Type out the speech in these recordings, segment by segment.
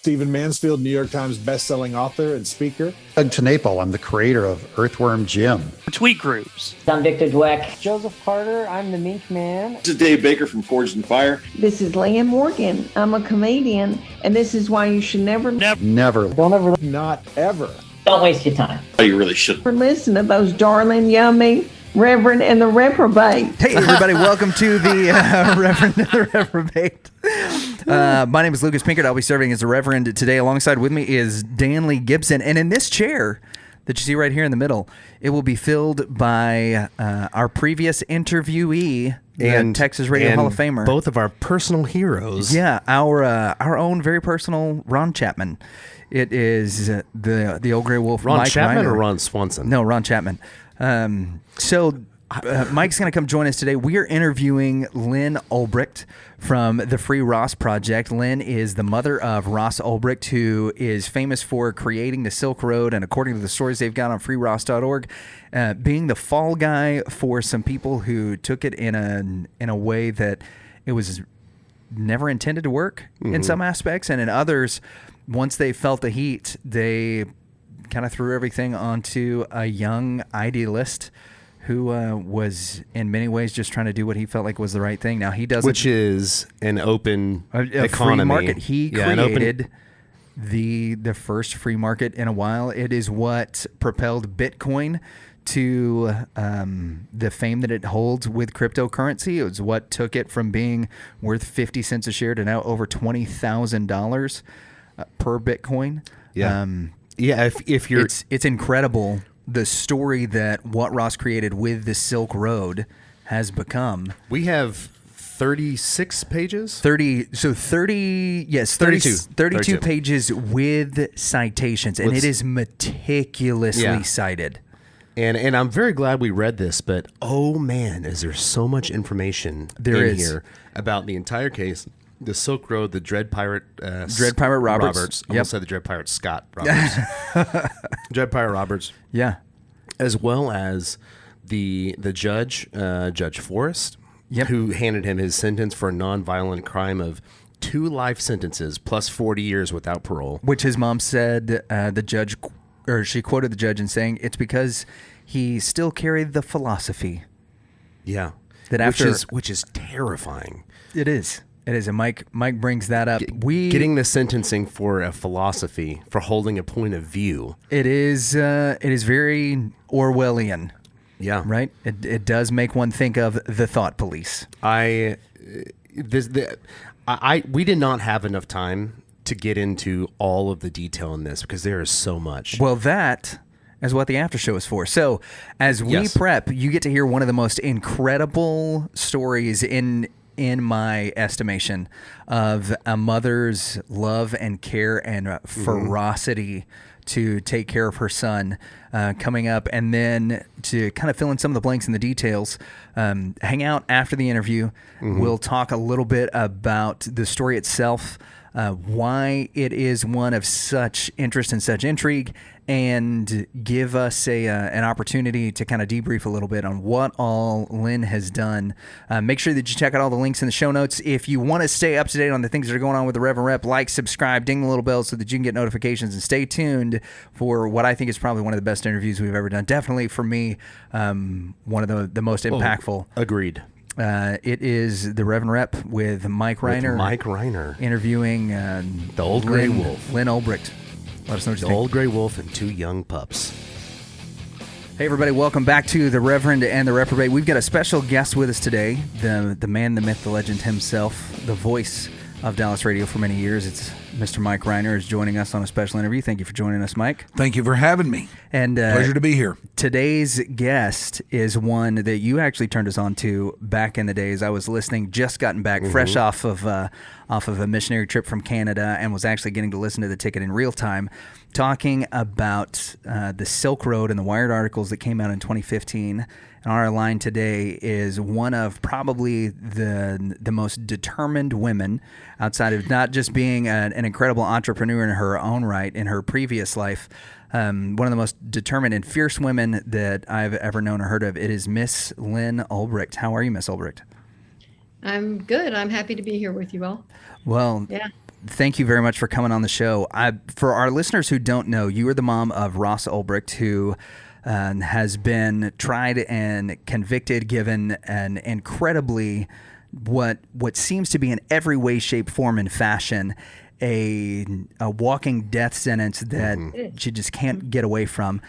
Stephen Mansfield, New York Times bestselling author and speaker. Doug Tenaple, I'm the creator of Earthworm Jim. Tweet Groups. I'm Victor Dweck. Joseph Carter, I'm the Mink Man. This is Dave Baker from Forged in Fire. This is Leanne Morgan. I'm a comedian, and this is why you should never Never. Don't ever. Not ever. Don't waste your time. Oh, you really should. listen to those darling, yummy Reverend and the Reprobate. Hey, everybody, welcome to the Reverend and the Reprobate. My name is Lucas Pinkert. I'll be serving as the Reverend today. Alongside with me is Dan Lee Gibson. And in this chair that you see right here in the middle, it will be filled by our previous interviewee and Texas Radio Hall of Famer. Both of our personal heroes. Yeah, our own very personal Ron Chapman. It is the old gray wolf, Ron Mike Chapman Rhyner. or Ron Swanson? No, Ron Chapman. So Mike's going to come join us today. We are interviewing Lyn Ulbricht from the Free Ross Project. Lyn is the mother of Ross Ulbricht, who is famous for creating the Silk Road, and according to the stories they've got on freeross.org, being the fall guy for some people who took it in a way that it was never intended to work in some aspects, and in others, once they felt the heat, they kind of threw everything onto a young idealist who was in many ways just trying to do what he felt like was the right thing. Now he doesn't, which is an open economy, free market. He created the first free market in a while. It is what propelled Bitcoin to the fame that it holds with cryptocurrency. It was what took it from being worth 50 cents a share to now over $20,000 per Bitcoin. Yeah. If you're, it's incredible the story that what Ross created with the Silk Road has become. We have 36 pages. 32 pages with citations, and it is meticulously cited. And I'm very glad we read this, but oh man, is there so much information here about the entire case. The Silk Road, the Dread Pirate Roberts. I almost said the Dread Pirate Scott Roberts. Dread Pirate Roberts. Yeah. As well as the judge, Judge Forrest, who handed him his sentence for a nonviolent crime of 2 life sentences plus 40 years without parole. Which his mom said she quoted the judge in saying it's because he still carried the philosophy. Yeah. Which is terrifying. It is. It is, and Mike brings that up. Getting the sentencing for a philosophy, for holding a point of view. It is very Orwellian. Yeah. Right? It does make one think of the thought police. We did not have enough time to get into all of the detail in this because there is so much. Well, that is what the after show is for. So as we prep, you get to hear one of the most incredible stories in my estimation, of a mother's love and care and ferocity to take care of her son coming up. And then to kind of fill in some of the blanks in the details, hang out after the interview. We'll talk a little bit about the story itself, why it is one of such interest and such intrigue, and give us an opportunity to kind of debrief a little bit on what all Lyn has done. Make sure that you check out all the links in the show notes. If you want to stay up to date on the things that are going on with the Rev and Rep, like, subscribe, ding the little bell so that you can get notifications, and stay tuned for what I think is probably one of the best interviews we've ever done. Definitely for me, one of the most impactful. Agreed. It is the Rev and Rep with Mike Rhyner. Mike Rhyner. Interviewing the old gray wolf. Lyn Ulbricht. Let us know what you think. The old gray wolf and 2 young pups. Hey, everybody. Welcome back to the Reverend and the Reprobate. We've got a special guest with us today. The man, the myth, the legend himself, the voice of Dallas radio for many years. It's Mr. Mike Rhyner is joining us on a special interview. Thank you for joining us, Mike. Thank you for having me. And pleasure to be here. Today's guest is one that you actually turned us on to back in the days. I was listening, just gotten back, fresh off of a missionary trip from Canada, and was actually getting to listen to the ticket in real time, talking about the Silk Road and the Wired articles that came out in 2015. And our line today is one of probably the most determined women, outside of not just being an incredible entrepreneur in her own right in her previous life, one of the most determined and fierce women that I've ever known or heard of. It is Miss Lyn Ulbricht. How are you, Miss Ulbricht? I'm good. I'm happy to be here with you all. Well, thank you very much for coming on the show. For our listeners who don't know, you are the mom of Ross Ulbricht, who has been tried and convicted, given an incredibly what seems to be in every way, shape, form, and fashion a walking death sentence that she just can't get away from,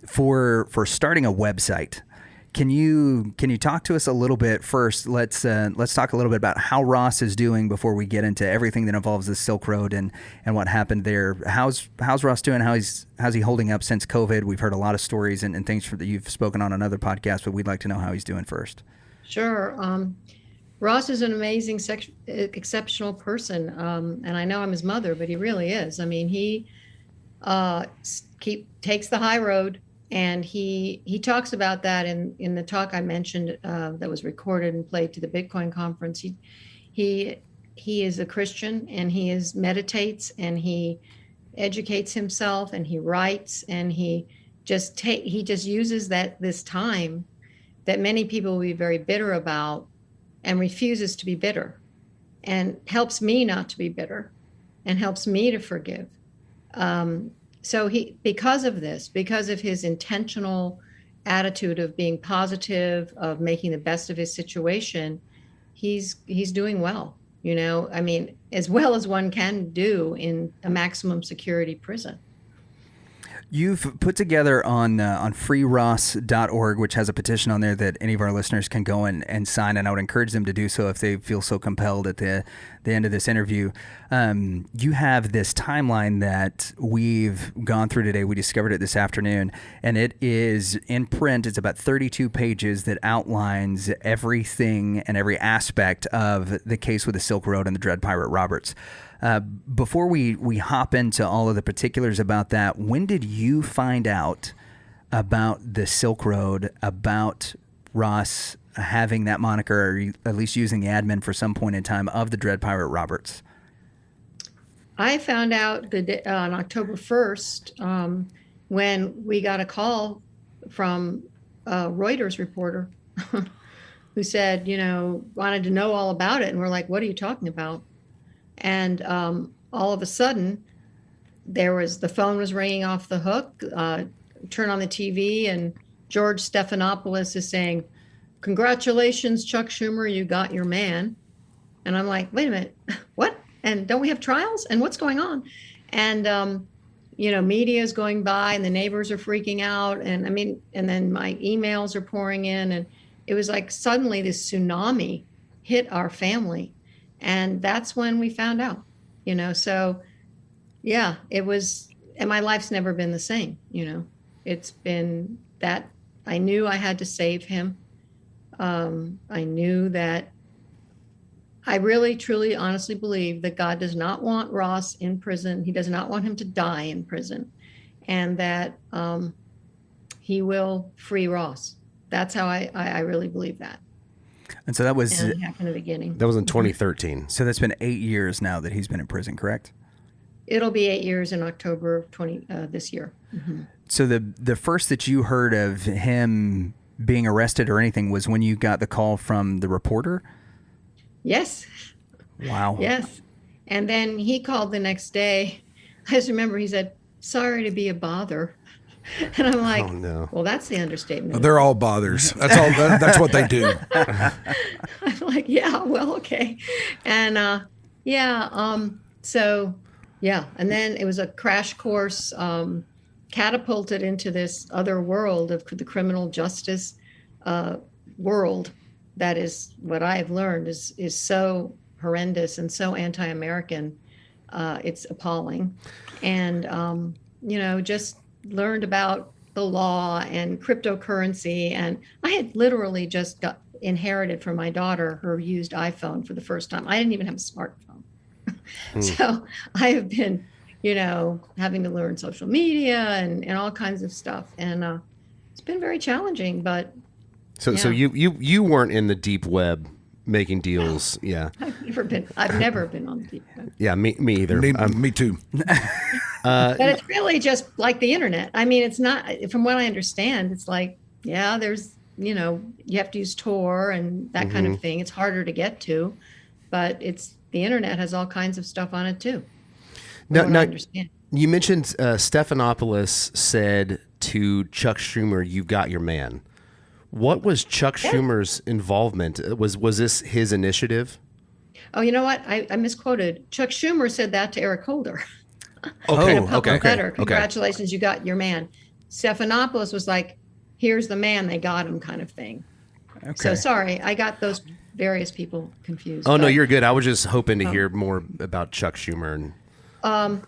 for starting a website. Can you talk to us a little bit first? Let's talk a little bit about how Ross is doing before we get into everything that involves the Silk Road and what happened there. How's Ross doing? How's he holding up since COVID? We've heard a lot of stories and things that you've spoken on another podcast, but we'd like to know how he's doing first. Sure. Ross is an amazing, exceptional person, and I know I'm his mother, but he really is. I mean, he takes the high road. And he talks about that in the talk I mentioned that was recorded and played to the Bitcoin conference. He is a Christian, and he meditates, and he educates himself, and he writes, and he just uses this time that many people will be very bitter about, and refuses to be bitter, and helps me not to be bitter, and helps me to forgive. So because of his intentional attitude of being positive, of making the best of his situation, he's doing well, I mean, as well as one can do in a maximum security prison. You've put together on freeross.org, which has a petition on there that any of our listeners can go and sign, and I would encourage them to do so if they feel so compelled at the end of this interview. You have this timeline that we've gone through today. We discovered it this afternoon, and it is in print. It's about 32 pages that outlines everything and every aspect of the case with the Silk Road and the Dread Pirate Roberts. Before we hop into all of the particulars about that, when did you find out about the Silk Road, about Ross having that moniker, or at least using the admin for some point in time of the Dread Pirate Roberts? I found out on October 1st when we got a call from a Reuters reporter who said, wanted to know all about it. And we're like, what are you talking about? And all of a sudden, the phone was ringing off the hook. Turn on the TV, and George Stephanopoulos is saying, "Congratulations, Chuck Schumer, you got your man." And I'm like, "Wait a minute, what? And don't we have trials? And what's going on?" And media is going by, and the neighbors are freaking out, and and then my emails are pouring in, and it was like suddenly this tsunami hit our family. And that's when we found out, so yeah, it was, and my life's never been the same, it's been that I knew I had to save him. I knew that I really, truly, honestly believe that God does not want Ross in prison. He does not want him to die in prison, and that he will free Ross. That's how I really believe that. And so that was happened in the beginning. That was in 2013. So that's been 8 years now that he's been in prison, correct? It'll be 8 years in October of this year. Mm-hmm. So the first that you heard of him being arrested or anything was when you got the call from the reporter? Yes. Wow. Yes. And then he called the next day. I just remember he said, "Sorry to be a bother." And I'm like, "Oh no!" Well, that's the understatement. They're all bothers. That's all. That's what they do. I'm like, "Yeah, well, okay," and so yeah, and then it was a crash course, catapulted into this other world of the criminal justice world. That is what I have learned is so horrendous and so anti-American. It's appalling, and just learned about the law and cryptocurrency. And I had literally just inherited from my daughter her used iPhone for the first time. I didn't even have a smartphone. So I have been, having to learn social media and all kinds of stuff. And it's been very challenging, but. So you weren't in the deep web making deals. No, yeah. I've never been on the deep web. Yeah, me either. Me too. But it's really just like the internet. I mean, it's not, from what I understand, it's like, yeah, there's, you have to use Tor and that kind of thing. It's harder to get to, but it's the internet has all kinds of stuff on it too. No, I understand. You mentioned Stephanopoulos said to Chuck Schumer, "You've got your man." What was Chuck Schumer's involvement? Was this his initiative? Oh, you know what? I misquoted. Chuck Schumer said that to Eric Holder. Okay. In a public letter. Congratulations, you got your man. Stephanopoulos was like, "Here's the man, they got him," kind of thing. Okay. So sorry, I got those various people confused. Oh, no, you're good. I was just hoping to hear more about Chuck Schumer, and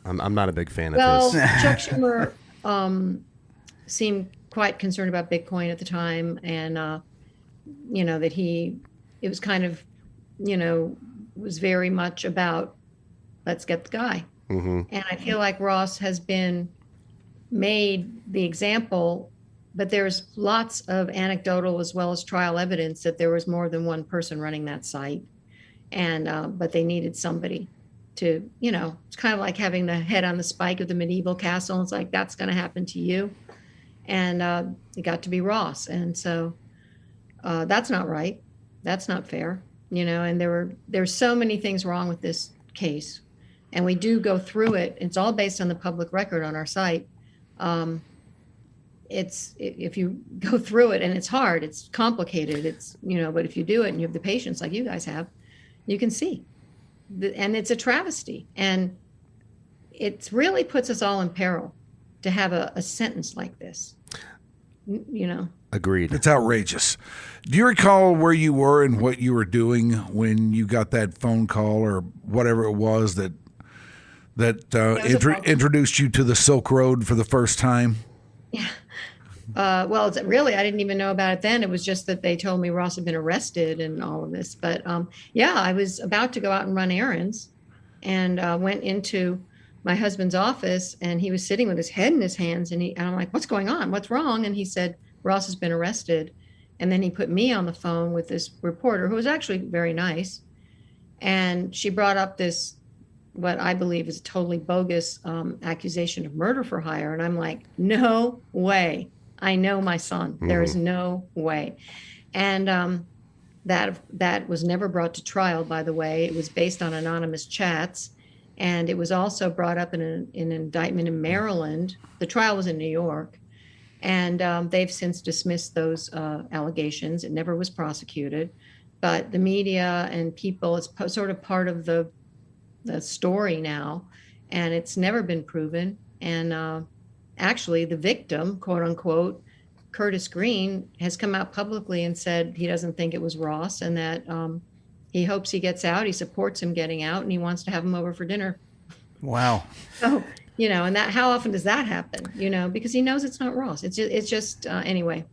I'm not a big fan of his. Chuck Schumer seemed quite concerned about Bitcoin at the time, and that it was kind of, was very much about let's get the guy. Mm-hmm. And I feel like Ross has been made the example, but there's lots of anecdotal as well as trial evidence that there was more than one person running that site, and but they needed somebody to, it's kind of like having the head on the spike of the medieval castle. It's like, that's going to happen to you. And it got to be Ross. And so that's not right. That's not fair, and there's so many things wrong with this case. And we do go through it. It's all based on the public record on our site. If you go through it, and it's hard, it's complicated, but if you do it and you have the patience like you guys have, you can see. And it's a travesty. And it really puts us all in peril to have a sentence like this, Agreed. It's outrageous. Do you recall where you were and what you were doing when you got that phone call or whatever it was that introduced you to the Silk Road for the first time? Yeah. Well, I didn't even know about it then. It was just that they told me Ross had been arrested and all of this. But I was about to go out and run errands, and went into my husband's office, and he was sitting with his head in his hands, and I'm like, "What's going on? What's wrong?" And he said, "Ross has been arrested." And then he put me on the phone with this reporter who was actually very nice. And she brought up this, what I believe is a totally bogus accusation of murder for hire. And I'm like, no way. I know my son. Mm-hmm. There is no way. And that was never brought to trial, by the way. It was based on anonymous chats. And it was also brought up in an indictment in Maryland. The trial was in New York. And they've since dismissed those allegations. It never was prosecuted. But the media and people, it's sort of part of the story now, and it's never been proven. And actually, the victim, quote unquote, Curtis Green, has come out publicly and said he doesn't think it was Ross, and that he hopes he gets out. He supports him getting out, and he wants to have him over for dinner. Wow. So, and that, how often does that happen? Because he knows it's not Ross. It's just anyway.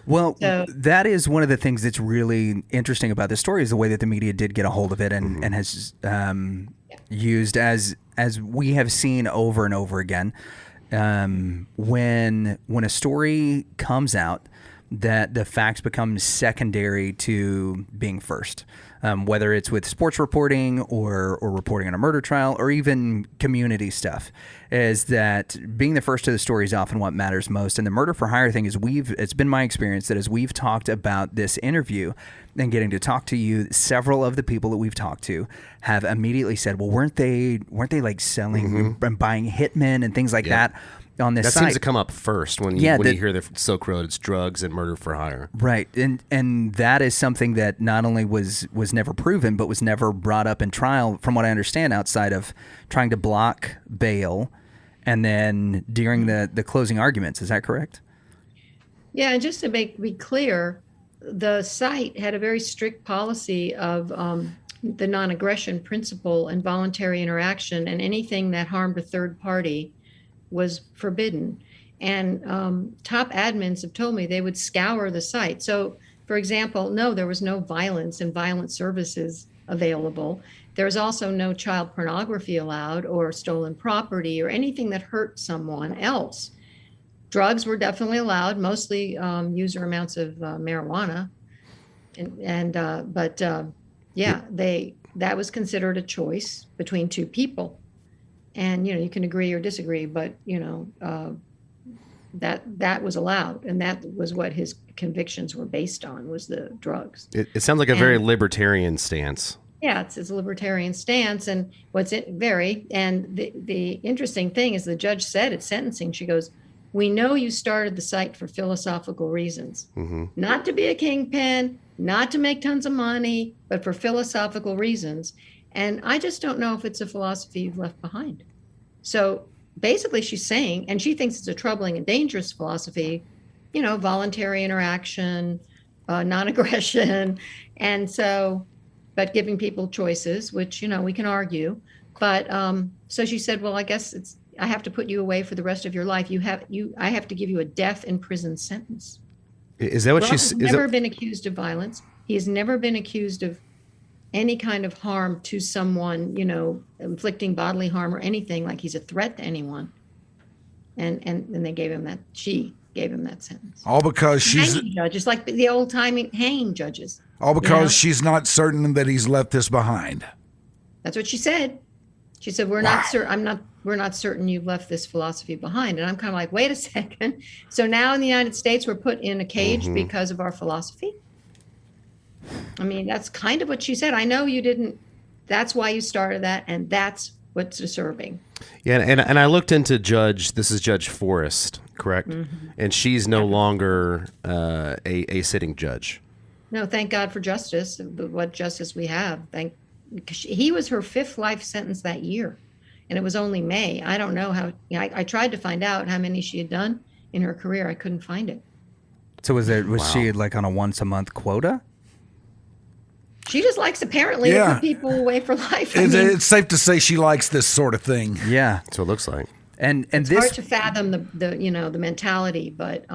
Well, that is one of the things that's really interesting about this story, is the way that the media did get a hold of it and has used, as we have seen over and over again, when a story comes out, that the facts become secondary to being first, whether it's with sports reporting or reporting on a murder trial or even community stuff, is that being the first to the story is often what matters most. And the murder for hire thing is, it's been my experience that as we've talked about this interview and getting to talk to you, several of the people that we've talked to have immediately said, well, weren't they like selling and buying hitmen and things like that on this site? That seems to come up first when you hear the Silk Road. It's drugs and murder for hire. Right. And that is something that not only was never proven, but was never brought up in trial, from what I understand, outside of trying to block bail and then during the closing arguments. Is that correct? Yeah, and just to be clear, the site had a very strict policy of the non-aggression principle and voluntary interaction, and anything that harmed a third party was forbidden. And top admins have told me they would scour the site. So, for example, no, there was no violence and violent services available. There was also no child pornography allowed or stolen property or anything that hurt someone else. Drugs were definitely allowed, mostly user amounts of marijuana. But that was considered a choice between two people. And, you can agree or disagree, but, that was allowed. And that was what his convictions were based on, was the drugs. It sounds like a very libertarian stance. Yeah, it's his libertarian stance. And the interesting thing is the judge said at sentencing, she goes, "We know you started the site for philosophical reasons, not to be a kingpin, not to make tons of money, but for philosophical reasons. And I just don't know if it's a philosophy you've left behind." So basically she's saying, and she thinks it's a troubling and dangerous philosophy, voluntary interaction, non-aggression. And so, but giving people choices, which, we can argue. But so she said, well, I guess I have to put you away for the rest of your life. I have to give you a death in prison sentence. Is that what Ross has never been accused of violence. He has never been accused of any kind of harm to someone, inflicting bodily harm or anything, like he's a threat to anyone. And they gave him that, she gave him that sentence. All because she's hanging judges, like the old time hanging judges. All because she's not certain that he's left this behind. That's what she said. She said, we're not certain you've left this philosophy behind. And I'm kind of like, wait a second. So now in the United States, we're put in a cage because of our philosophy. I mean, that's kind of what she said. I know you didn't. That's why you started that. And that's what's disturbing. Yeah. And I looked into this is Judge Forrest, correct? And she's no longer a sitting judge. No, thank God for justice, what justice we have. He was her 5th life sentence that year. And it was only May. I don't know how. I tried to find out how many she had done in her career. I couldn't find it. So was she like on a once a month quota? She just likes apparently to put people away for life. It's safe to say she likes this sort of thing. Yeah, that's what it looks like. And it's this hard to fathom the mentality, but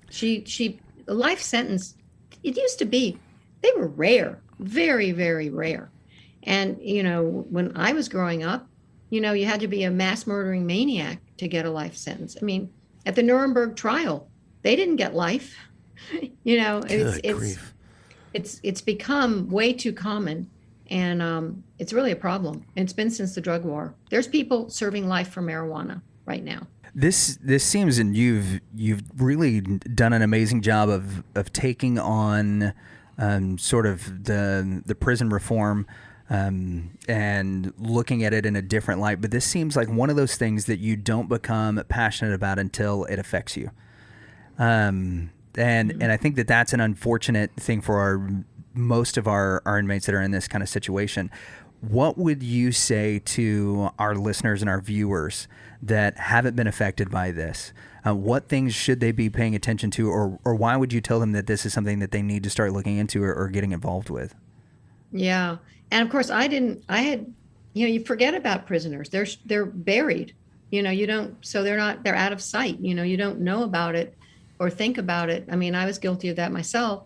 she a life sentence. It used to be, they were rare, very, very rare. And when I was growing up, you had to be a mass murdering maniac to get a life sentence. I mean, at the Nuremberg trial, they didn't get life. It's become way too common, and it's really a problem. And it's been since the drug war. There's people serving life for marijuana right now. This seems, and you've really done an amazing job of taking on sort of the prison reform and looking at it in a different light. But this seems like one of those things that you don't become passionate about until it affects you. And I think that's an unfortunate thing for most of our inmates that are in this kind of situation. What would you say to our listeners and our viewers that haven't been affected by this? What things should they be paying attention to, or why would you tell them that this is something that they need to start looking into or getting involved with? Yeah. And of course you forget about prisoners. They're buried, they're out of sight. You don't know about it or think about it. I mean, I was guilty of that myself.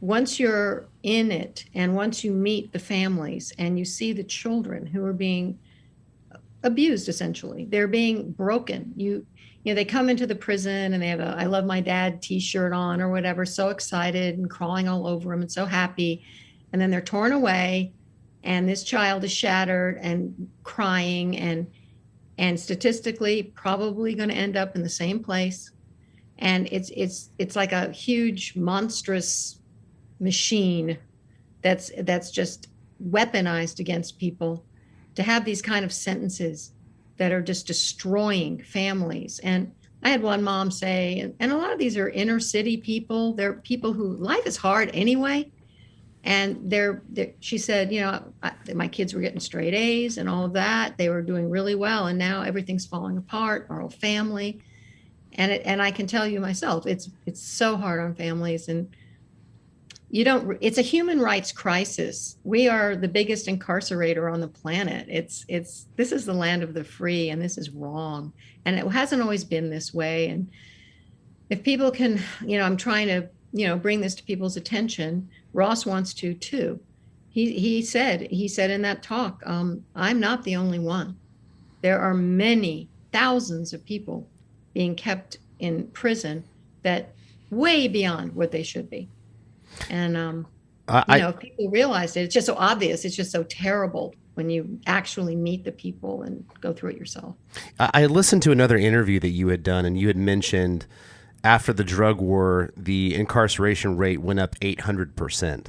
Once you're in it, and once you meet the families and you see the children who are being abused, essentially, they're being broken. They come into the prison and they have a "I love my dad" T-shirt on or whatever, so excited and crawling all over them and so happy, and then they're torn away, and this child is shattered and crying and statistically probably going to end up in the same place. And it's like a huge monstrous machine that's just weaponized against people, to have these kind of sentences that are just destroying families. And I had one mom say, and a lot of these are inner city people. They're people who life is hard anyway. And she said, my kids were getting straight A's and all of that. They were doing really well. And now everything's falling apart, our whole family. And I can tell you myself, it's so hard on families, and it's a human rights crisis. We are the biggest incarcerator on the planet. This is the land of the free, and this is wrong. And it hasn't always been this way. And if people can, I'm trying to, bring this to people's attention. Ross wants to too. He said in that talk, I'm not the only one. There are many thousands of people being kept in prison that way beyond what they should be. And, if people realize it, it's just so obvious. It's just so terrible when you actually meet the people and go through it yourself. I listened to another interview that you had done, and you had mentioned after the drug war, the incarceration rate went up 800%.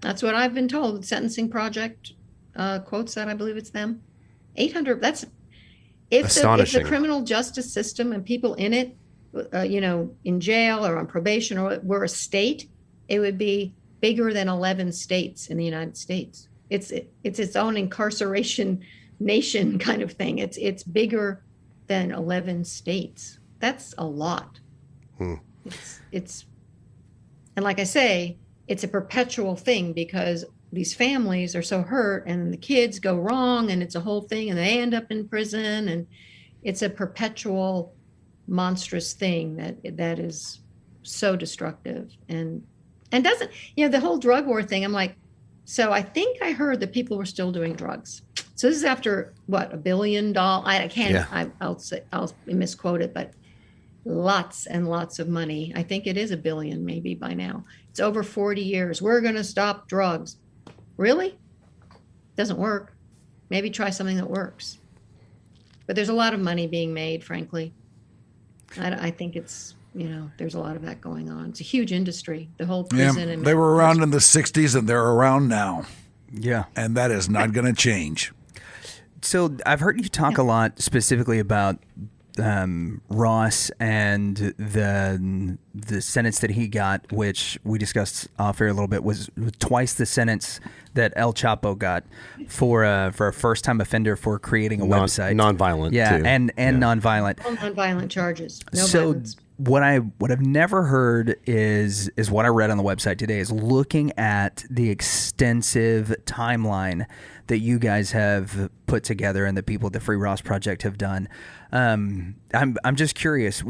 That's what I've been told. Sentencing Project quotes that. I believe it's them. 800. That's if the criminal justice system and people in it, in jail or on probation or were a state, it would be bigger than 11 states in the United States. It's its own incarceration nation kind of thing. It's bigger than 11 states. That's a lot. It's and like I say, it's a perpetual thing because these families are so hurt and the kids go wrong and it's a whole thing and they end up in prison, and it's a perpetual monstrous thing that is so destructive and doesn't, the whole drug war thing. I'm like, so I think I heard that people were still doing drugs. So this is after what, $1 billion? I can't, yeah. I'll misquote it, but lots and lots of money. I think it is $1 billion maybe by now. It's over 40 years. We're going to stop drugs. Really? Doesn't work. Maybe try something that works. But there's a lot of money being made, frankly. I think it's, there's a lot of that going on. It's a huge industry, the whole prison. Yeah, they were around in the 60s and they're around now. Yeah. And that is not going to change. So I've heard you talk a lot specifically about Ross and the sentence that he got, which we discussed off air a little bit, was twice the sentence that El Chapo got for a first-time offender for creating a website. Nonviolent, yeah, too. and nonviolent. All nonviolent charges. No so violence. What I've never heard is what I read on the website today, is looking at the extensive timeline that you guys have put together and the people at the Free Ross Project have done. I'm just curious,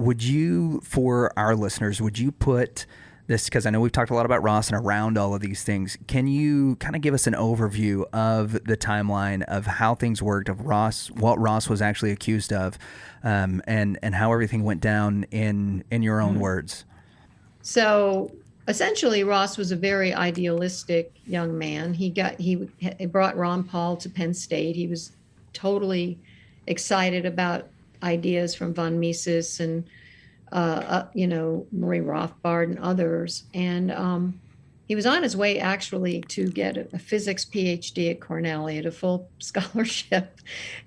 for our listeners, would you put this, because I know we've talked a lot about Ross and around all of these things, can you kind of give us an overview of the timeline of how things worked, of Ross, what Ross was actually accused of, and how everything went down in your own words? So essentially, Ross was a very idealistic young man. He brought Ron Paul to Penn State. He was totally excited about ideas from von Mises and Murray Rothbard and others. And he was on his way actually to get a physics PhD at Cornell. He had a full scholarship.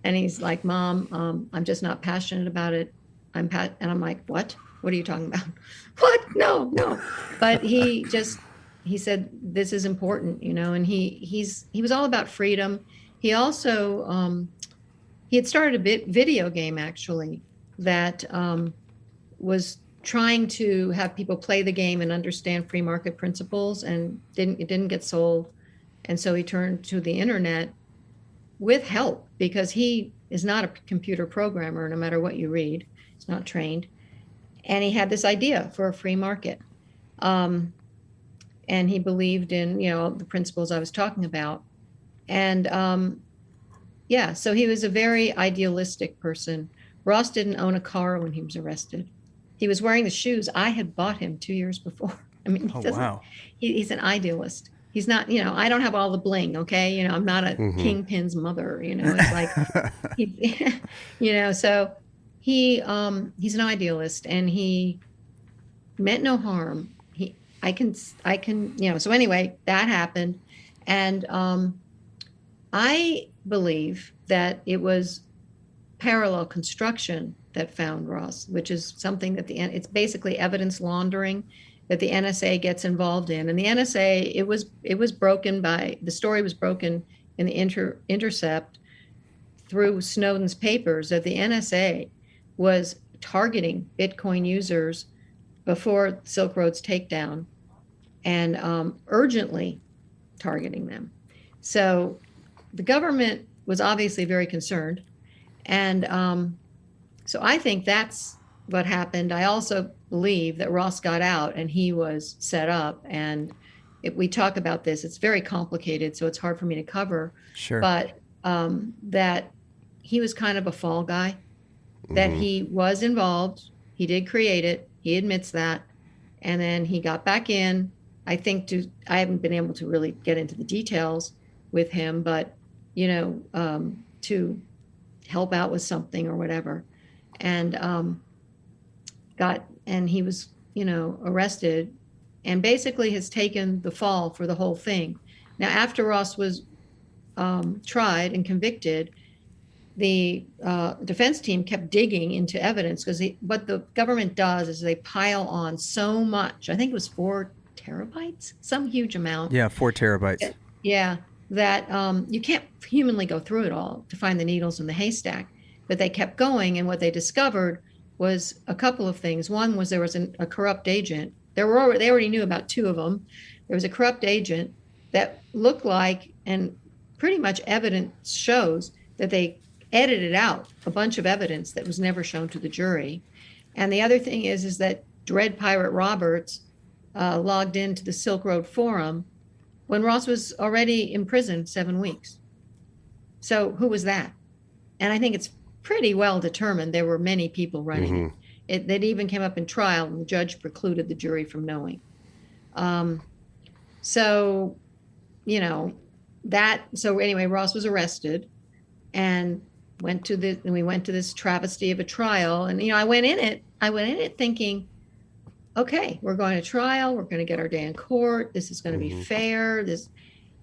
And he's like, Mom, I'm just not passionate about it. And I'm like, what? What are you talking about? What? No. But he said, this is important, and he was all about freedom. He also, he had started a video game actually that was trying to have people play the game and understand free market principles, and it didn't get sold. And so he turned to the internet with help, because he is not a computer programmer, no matter what you read. He's not trained. And he had this idea for a free market. And he believed in, the principles I was talking about. And so he was a very idealistic person. Ross didn't own a car when he was arrested. He was wearing the shoes I had bought him 2 years before. I mean, he's an idealist. He's not, I don't have all the bling, okay? I'm not a kingpin's mother, it's like, so he's an idealist, and he meant no harm. I can, so anyway, that happened. And I believe that it was parallel construction that found Ross, which is something that it's basically evidence laundering that the NSA gets involved in. And the NSA, it was broken the story was broken in the Intercept through Snowden's papers, that the NSA was targeting Bitcoin users before Silk Road's takedown, and urgently targeting them. So the government was obviously very concerned. And so I think that's what happened. I also believe that Ross got out and he was set up. And if we talk about this, it's very complicated, so it's hard for me to cover. Sure. But that he was kind of a fall guy, that he was involved. He did create it. He admits that. And then he got back in. I I haven't been able to really get into the details with him, but, to help out with something or whatever. And he was, arrested, and basically has taken the fall for the whole thing. Now, after Ross was tried and convicted, the defense team kept digging into evidence because what the government does is they pile on so much. I think it was 4 terabytes, some huge amount. Yeah, 4 terabytes. That you can't humanly go through it all to find the needles in the haystack. But they kept going, and what they discovered was a couple of things. One was there was a corrupt agent. They already knew about 2 of them. There was a corrupt agent that looked like, and pretty much evidence shows that they edited out a bunch of evidence that was never shown to the jury. And the other thing is that Dread Pirate Roberts logged into the Silk Road Forum when Ross was already in prison 7 weeks. So who was that? And I think it's pretty well determined there were many people running it. That even came up in trial, and the judge precluded the jury from knowing. So anyway, Ross was arrested and we went to this travesty of a trial. And, I went in it thinking, okay, we're going to trial. We're going to get our day in court. This is going to be fair.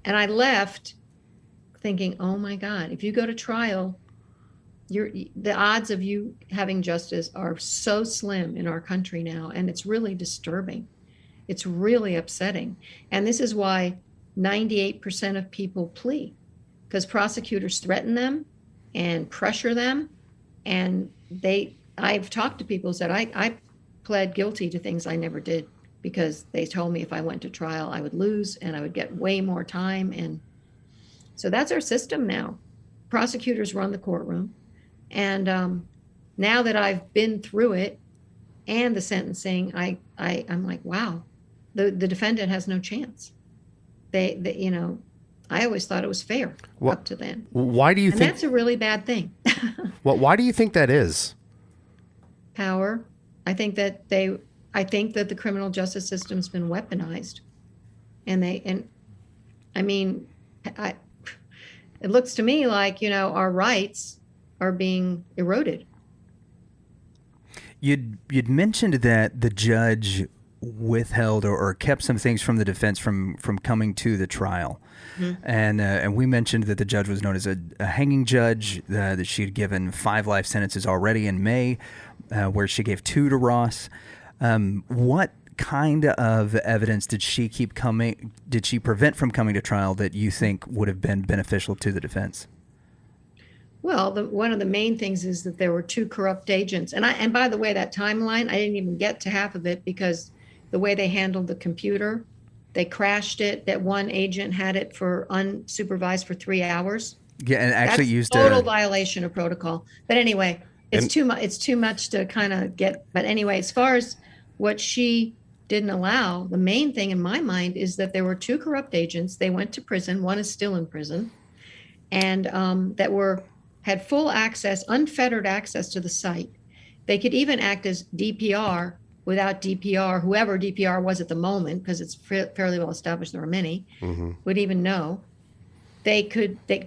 And I left thinking, oh my God, if you go to trial, the odds of you having justice are so slim in our country now. And it's really disturbing. It's really upsetting. And this is why 98% of people plea, because prosecutors threaten them and pressure them. And I've talked to people who said, I pled guilty to things I never did because they told me if I went to trial, I would lose and I would get way more time. And so that's our system now. Prosecutors run the courtroom. And now that I've been through it and the sentencing, I'm like, wow, the defendant has no chance. I always thought it was fair up to then. Why do you think that's a really bad thing? Why do you think that is? Power. I think that the criminal justice system's been weaponized, it looks to me like, our rights are being eroded. You'd mentioned that the judge withheld or kept some things from the defense from coming to the trial. And we mentioned that the judge was known as a hanging judge, that she had given 5 life sentences already in May, where she gave 2 to Ross. What kind of evidence did she prevent from coming to trial that you think would have been beneficial to the defense? Well, one of the main things is that there were 2 corrupt agents. And by the way, that timeline, I didn't even get to half of it because the way they handled the computer, they crashed it. That one agent had it for unsupervised for 3 hours. Yeah, and actually used total violation of protocol. But anyway, it's too much to kind of get. But anyway, as far as what she didn't allow, the main thing in my mind is that there were 2 corrupt agents. They went to prison. One is still in prison, and had full access, unfettered access to the site. They could even act as DPR without DPR, whoever DPR was at the moment, because it's fairly well established there are many, would even know. They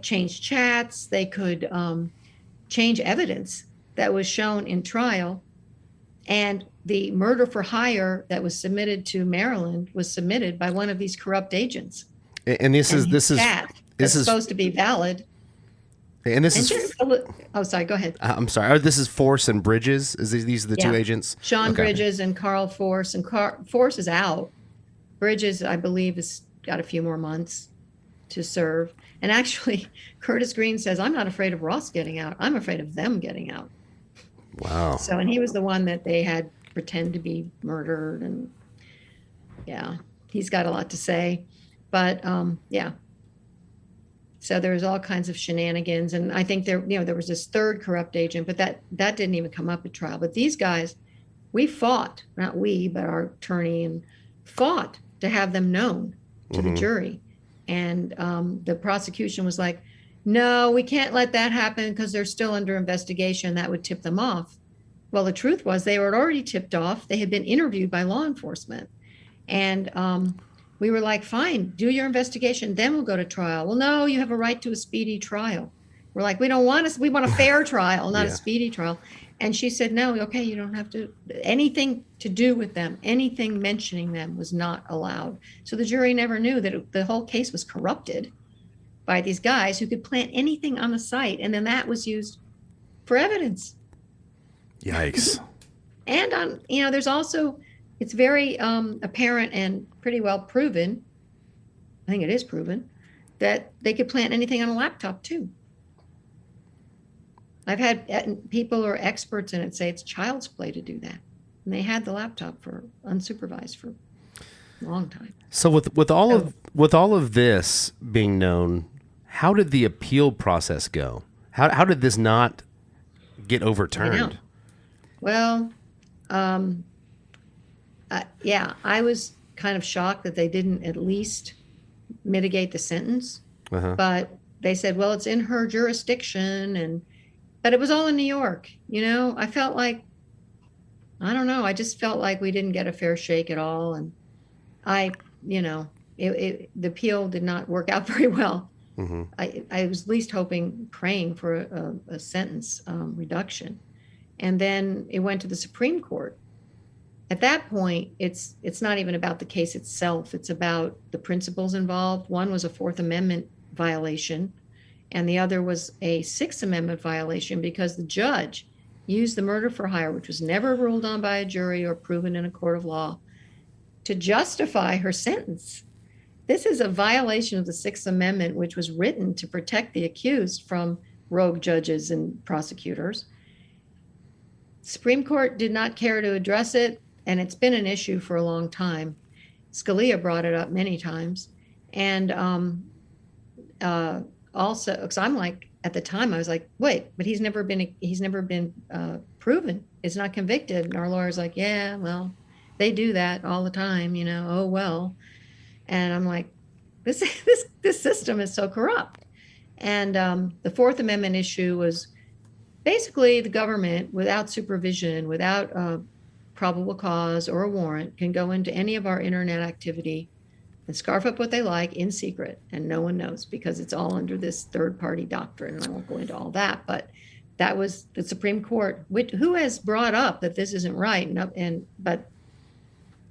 change chats, they could change evidence that was shown in trial. And the murder for hire that was submitted to Maryland was submitted by one of these corrupt agents. And this is supposed to be valid. And this is. Oh, sorry. Go ahead. I'm sorry. This is Force and Bridges. These are the 2 agents? Sean Bridges and Carl Force. And Force is out. Bridges, I believe, has got a few more months to serve. And actually, Curtis Green says, I'm not afraid of Ross getting out. I'm afraid of them getting out. Wow. So, and he was the one that they had pretend to be murdered. And he's got a lot to say. But so there was all kinds of shenanigans. And I think there was this 3rd corrupt agent, but that didn't even come up at trial. But these guys, we fought, not we, but our attorney, and fought to have them known to the jury. And the prosecution was like, no, we can't let that happen because they're still under investigation. That would tip them off. Well, the truth was they were already tipped off. They had been interviewed by law enforcement. And we were like, fine, do your investigation, then we'll go to trial. Well, no, you have a right to a speedy trial. We're like, we want a fair trial, not a speedy trial. And she said, no, okay, you don't have to, anything to do with them, anything mentioning them was not allowed. So the jury never knew that the whole case was corrupted by these guys who could plant anything on the site. And then that was used for evidence. Yikes. And there's also, it's very apparent and pretty well proven, I think it is proven, that they could plant anything on a laptop too. I've had people who are experts in it say it's child's play to do that. And they had the laptop for unsupervised for a long time. So with all of this being known, how did the appeal process go? How did this not get overturned? Well, I was kind of shocked that they didn't at least mitigate the sentence. But they said, well, it's in her jurisdiction, but it was all in New York. I felt like, I don't know, I just felt like we didn't get a fair shake at all. And the appeal did not work out very well. I was at least praying for a sentence reduction. And then it went to the Supreme Court. At that point, it's not even about the case itself. It's about the principles involved. One was a Fourth Amendment violation, and the other was a Sixth Amendment violation because the judge used the murder for hire, which was never ruled on by a jury or proven in a court of law, to justify her sentence. This is a violation of the Sixth Amendment, which was written to protect the accused from rogue judges and prosecutors. Supreme Court did not care to address it, and it's been an issue for a long time. Scalia brought it up many times. And also, because I'm like, at the time, I was like, wait, but he's never been proven. It's not convicted. And our lawyer's like, yeah, well, they do that all the time, oh, well. And I'm like, this system is so corrupt. And the Fourth Amendment issue was basically the government, without supervision, without probable cause or a warrant, can go into any of our internet activity and scarf up what they like in secret, and no one knows because it's all under this third-party doctrine. And I won't go into all that, but that was the Supreme Court, who has brought up that this isn't right, but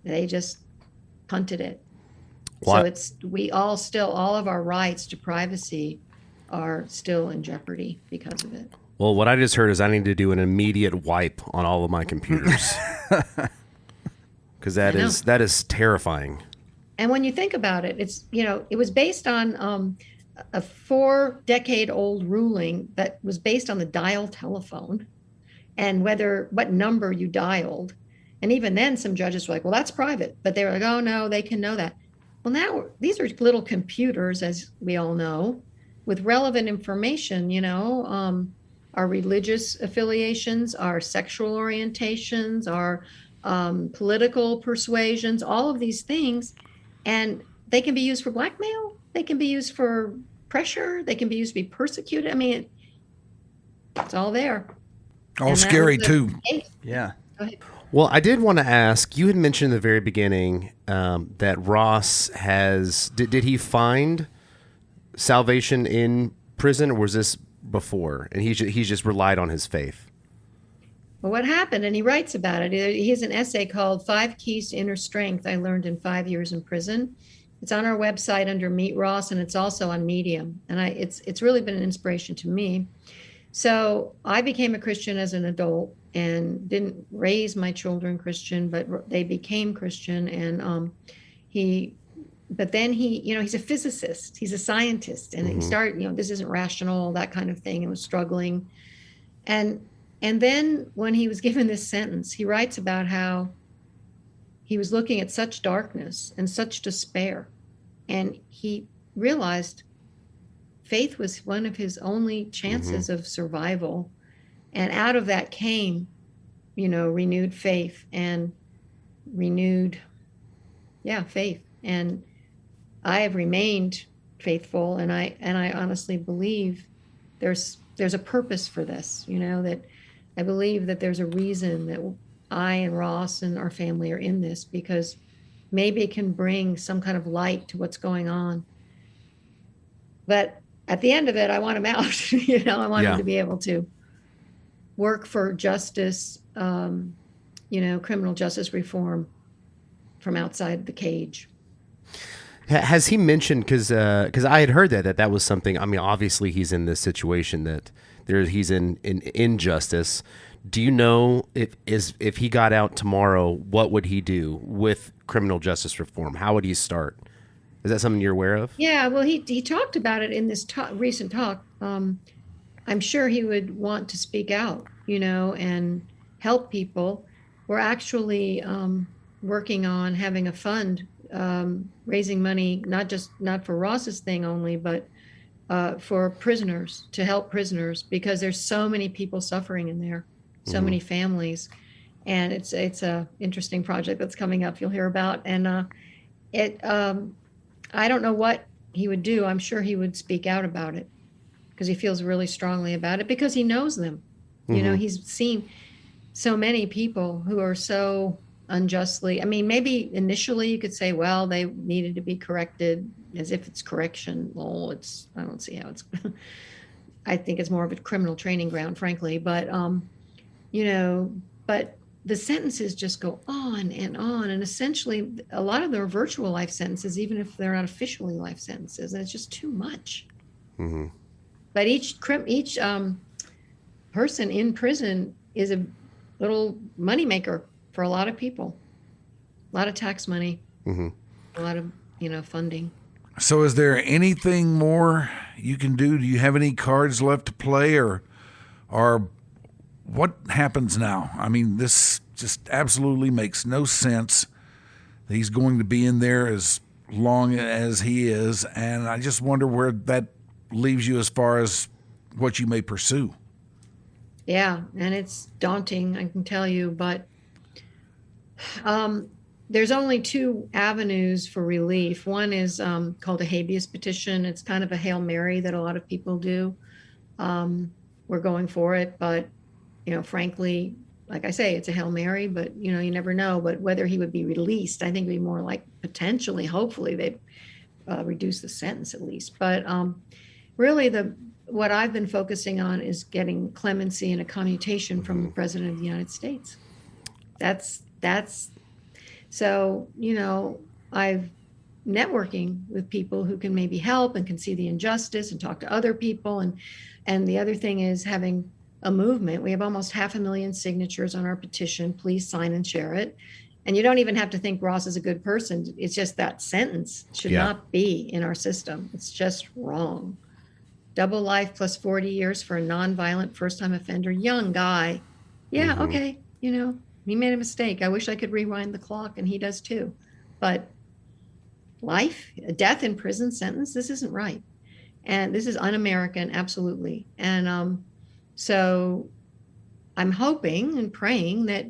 they just punted it. What? So all of our rights to privacy are still in jeopardy because of it. Well, what I just heard is I need to do an immediate wipe on all of my computers because that is terrifying. And when you think about it, it's it was based on a 4-decade-old ruling that was based on the dial telephone and what number you dialed. And even then, some judges were like, "Well, that's private," but they were like, "Oh no, they can know that." Well, now these are little computers, as we all know, with relevant information. Our religious affiliations, our sexual orientations, our political persuasions, all of these things. And they can be used for blackmail. They can be used for pressure. They can be used to be persecuted. I mean, it's all there. All scary too. Case. Yeah. Go ahead. Well, I did want to ask, you had mentioned in the very beginning that Ross did he find salvation in prison, or was this before? And he's just relied on his faith. Well, what happened, and he writes about it. He has an essay called 5 Keys to Inner Strength I Learned in 5 Years in Prison. It's on our website under Meet Ross, and it's also on Medium. And it's really been an inspiration to me. So I became a Christian as an adult and didn't raise my children Christian, but they became Christian. And but then he's a physicist, he's a scientist, and he started, this isn't rational, that kind of thing, and was struggling. And then when he was given this sentence, he writes about how he was looking at such darkness and such despair. And he realized faith was one of his only chances of survival. And out of that came, renewed faith and renewed, faith. And I have remained faithful. And I honestly believe there's a purpose for this, that I believe that there's a reason that I and Ross and our family are in this, because maybe it can bring some kind of light to what's going on. But at the end of it, I want him out. I want him to be able to work for justice, criminal justice reform from outside the cage. Has he mentioned, because I had heard that was something, I mean, obviously he's in this situation that he's in injustice. Do you know if he got out tomorrow, what would he do with criminal justice reform? How would he start? Is that something you're aware of? Yeah, well, he talked about it in this recent talk. I'm sure he would want to speak out, and help people. We're actually working on having a fund, raising money, not for Ross's thing only, but for prisoners, to help prisoners, because there's so many people suffering in there, so many families. And it's a interesting project that's coming up, you'll hear about. And I don't know what he would do. I'm sure he would speak out about it because he feels really strongly about it, because he knows them. He's seen so many people who are so unjustly, I mean, maybe initially you could say, well, they needed to be corrected, as if it's correction. Well, I don't see how it's, I think it's more of a criminal training ground, frankly. But, but the sentences just go on and on. And essentially, a lot of them are virtual life sentences, even if they're not officially life sentences. And it's just too much. Mm-hmm. But each person in prison is a little moneymaker for a lot of people, a lot of tax money, a lot of, funding. So is there anything more you can do? Do you have any cards left to play, or what happens now? I mean, this just absolutely makes no sense. He's going to be in there as long as he is, and I just wonder where that leaves you as far as what you may pursue. Yeah, and it's daunting, I can tell you, but there's only two avenues for relief. One is called a habeas petition. It's kind of a Hail Mary that a lot of people do. We're going for it, but frankly, like I say, it's a Hail Mary, but you never know. But whether he would be released, I think it'd be more like potentially, hopefully, they'd reduce the sentence at least. But really, what I've been focusing on is getting clemency and a commutation from the President of the United States. That's so, I've networking with people who can maybe help and can see the injustice and talk to other people. And the other thing is having a movement. We have almost 500,000 signatures on our petition. Please sign and share it. And you don't even have to think Ross is a good person. It's just that sentence should not be in our system. It's just wrong. Double life plus 40 years for a nonviolent first-time offender, young guy. Yeah, okay, he made a mistake. I wish I could rewind the clock, and he does too. But life, a death in prison sentence, this isn't right. And this is un-American, absolutely. And so I'm hoping and praying that,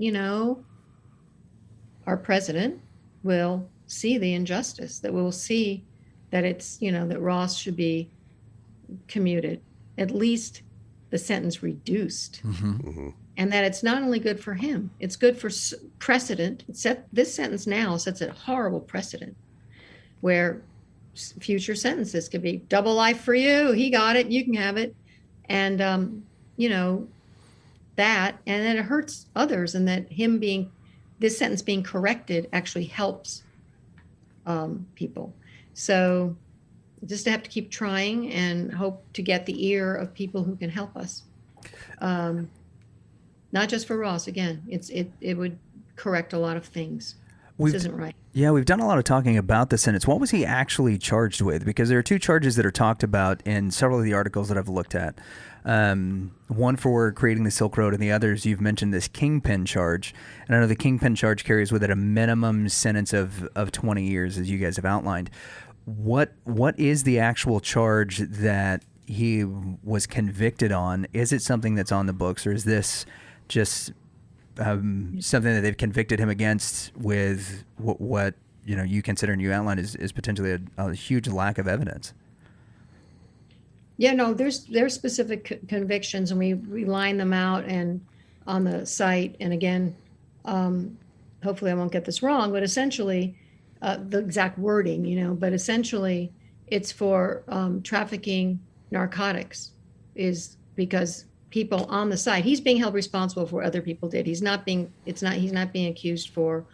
our president will see the injustice, that we'll see that it's, that Ross should be commuted, at least the sentence reduced. And that it's not only good for him, it's good for precedent. This sentence now sets a horrible precedent where future sentences could be double life for you. He got it. You can have it. And, that, and then it hurts others, and that this sentence being corrected actually helps people. So just have to keep trying and hope to get the ear of people who can help us. Not just for Ross. Again, it would correct a lot of things. This isn't right. Yeah, we've done a lot of talking about the sentence. What was he actually charged with? Because there are two charges that are talked about in several of the articles that I've looked at. One for creating the Silk Road, and the others, you've mentioned this kingpin charge. And I know the kingpin charge carries with it a minimum sentence of 20 years, as you guys have outlined. What is the actual charge that he was convicted on? Is it something that's on the books, or is this just something that they've convicted him against with what you consider and you outline is potentially a huge lack of evidence? Yeah, no, there's specific convictions, and we line them out and on the site. And again, hopefully I won't get this wrong, but essentially the exact wording, but essentially it's for trafficking narcotics is because people on the side, he's being held responsible for what other people did. He's not being accused for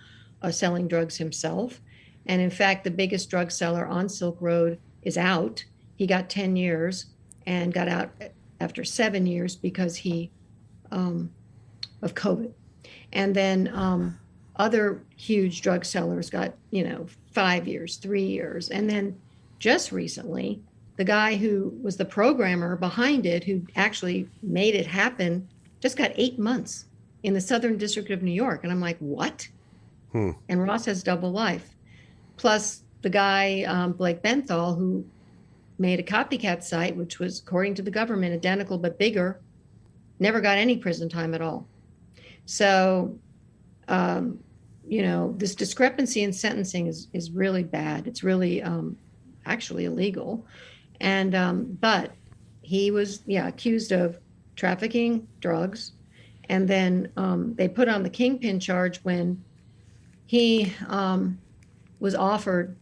selling drugs himself. And in fact, the biggest drug seller on Silk Road is out. He got 10 years and got out after 7 years because of COVID. And then other huge drug sellers got, 5 years, 3 years. And then just recently, the guy who was the programmer behind it, who actually made it happen, just got 8 months in the Southern District of New York. And I'm like, what? And Ross has double life. Plus the guy, Blake Benthal, who made a copycat site, which was, according to the government, identical but bigger, never got any prison time at all. So, this discrepancy in sentencing is really bad. It's really actually illegal. And but he was accused of trafficking drugs, and then they put on the kingpin charge when he was offered,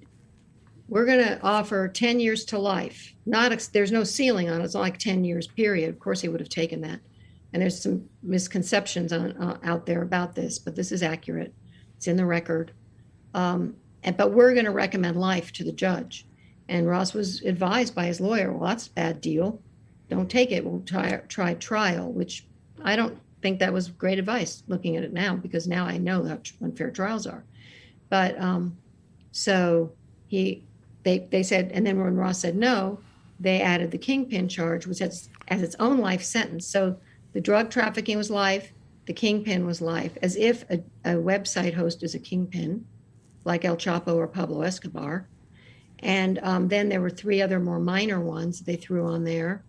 we're going to offer 10 years to life. There's no ceiling on it. It's not like 10 years period. Of course he would have taken that. And there's some misconceptions out there about this, but this is accurate. It's in the record. But we're going to recommend life to the judge. And Ross was advised by his lawyer, well, that's a bad deal. Don't take it. We'll try trial, which I don't think that was great advice looking at it now, because now I know how unfair trials are. But so they said, and then when Ross said no, they added the kingpin charge, which has its own life sentence. So the drug trafficking was life, the kingpin was life, as if a website host is a kingpin, like El Chapo or Pablo Escobar. And then there were 3 other more minor ones they threw on there,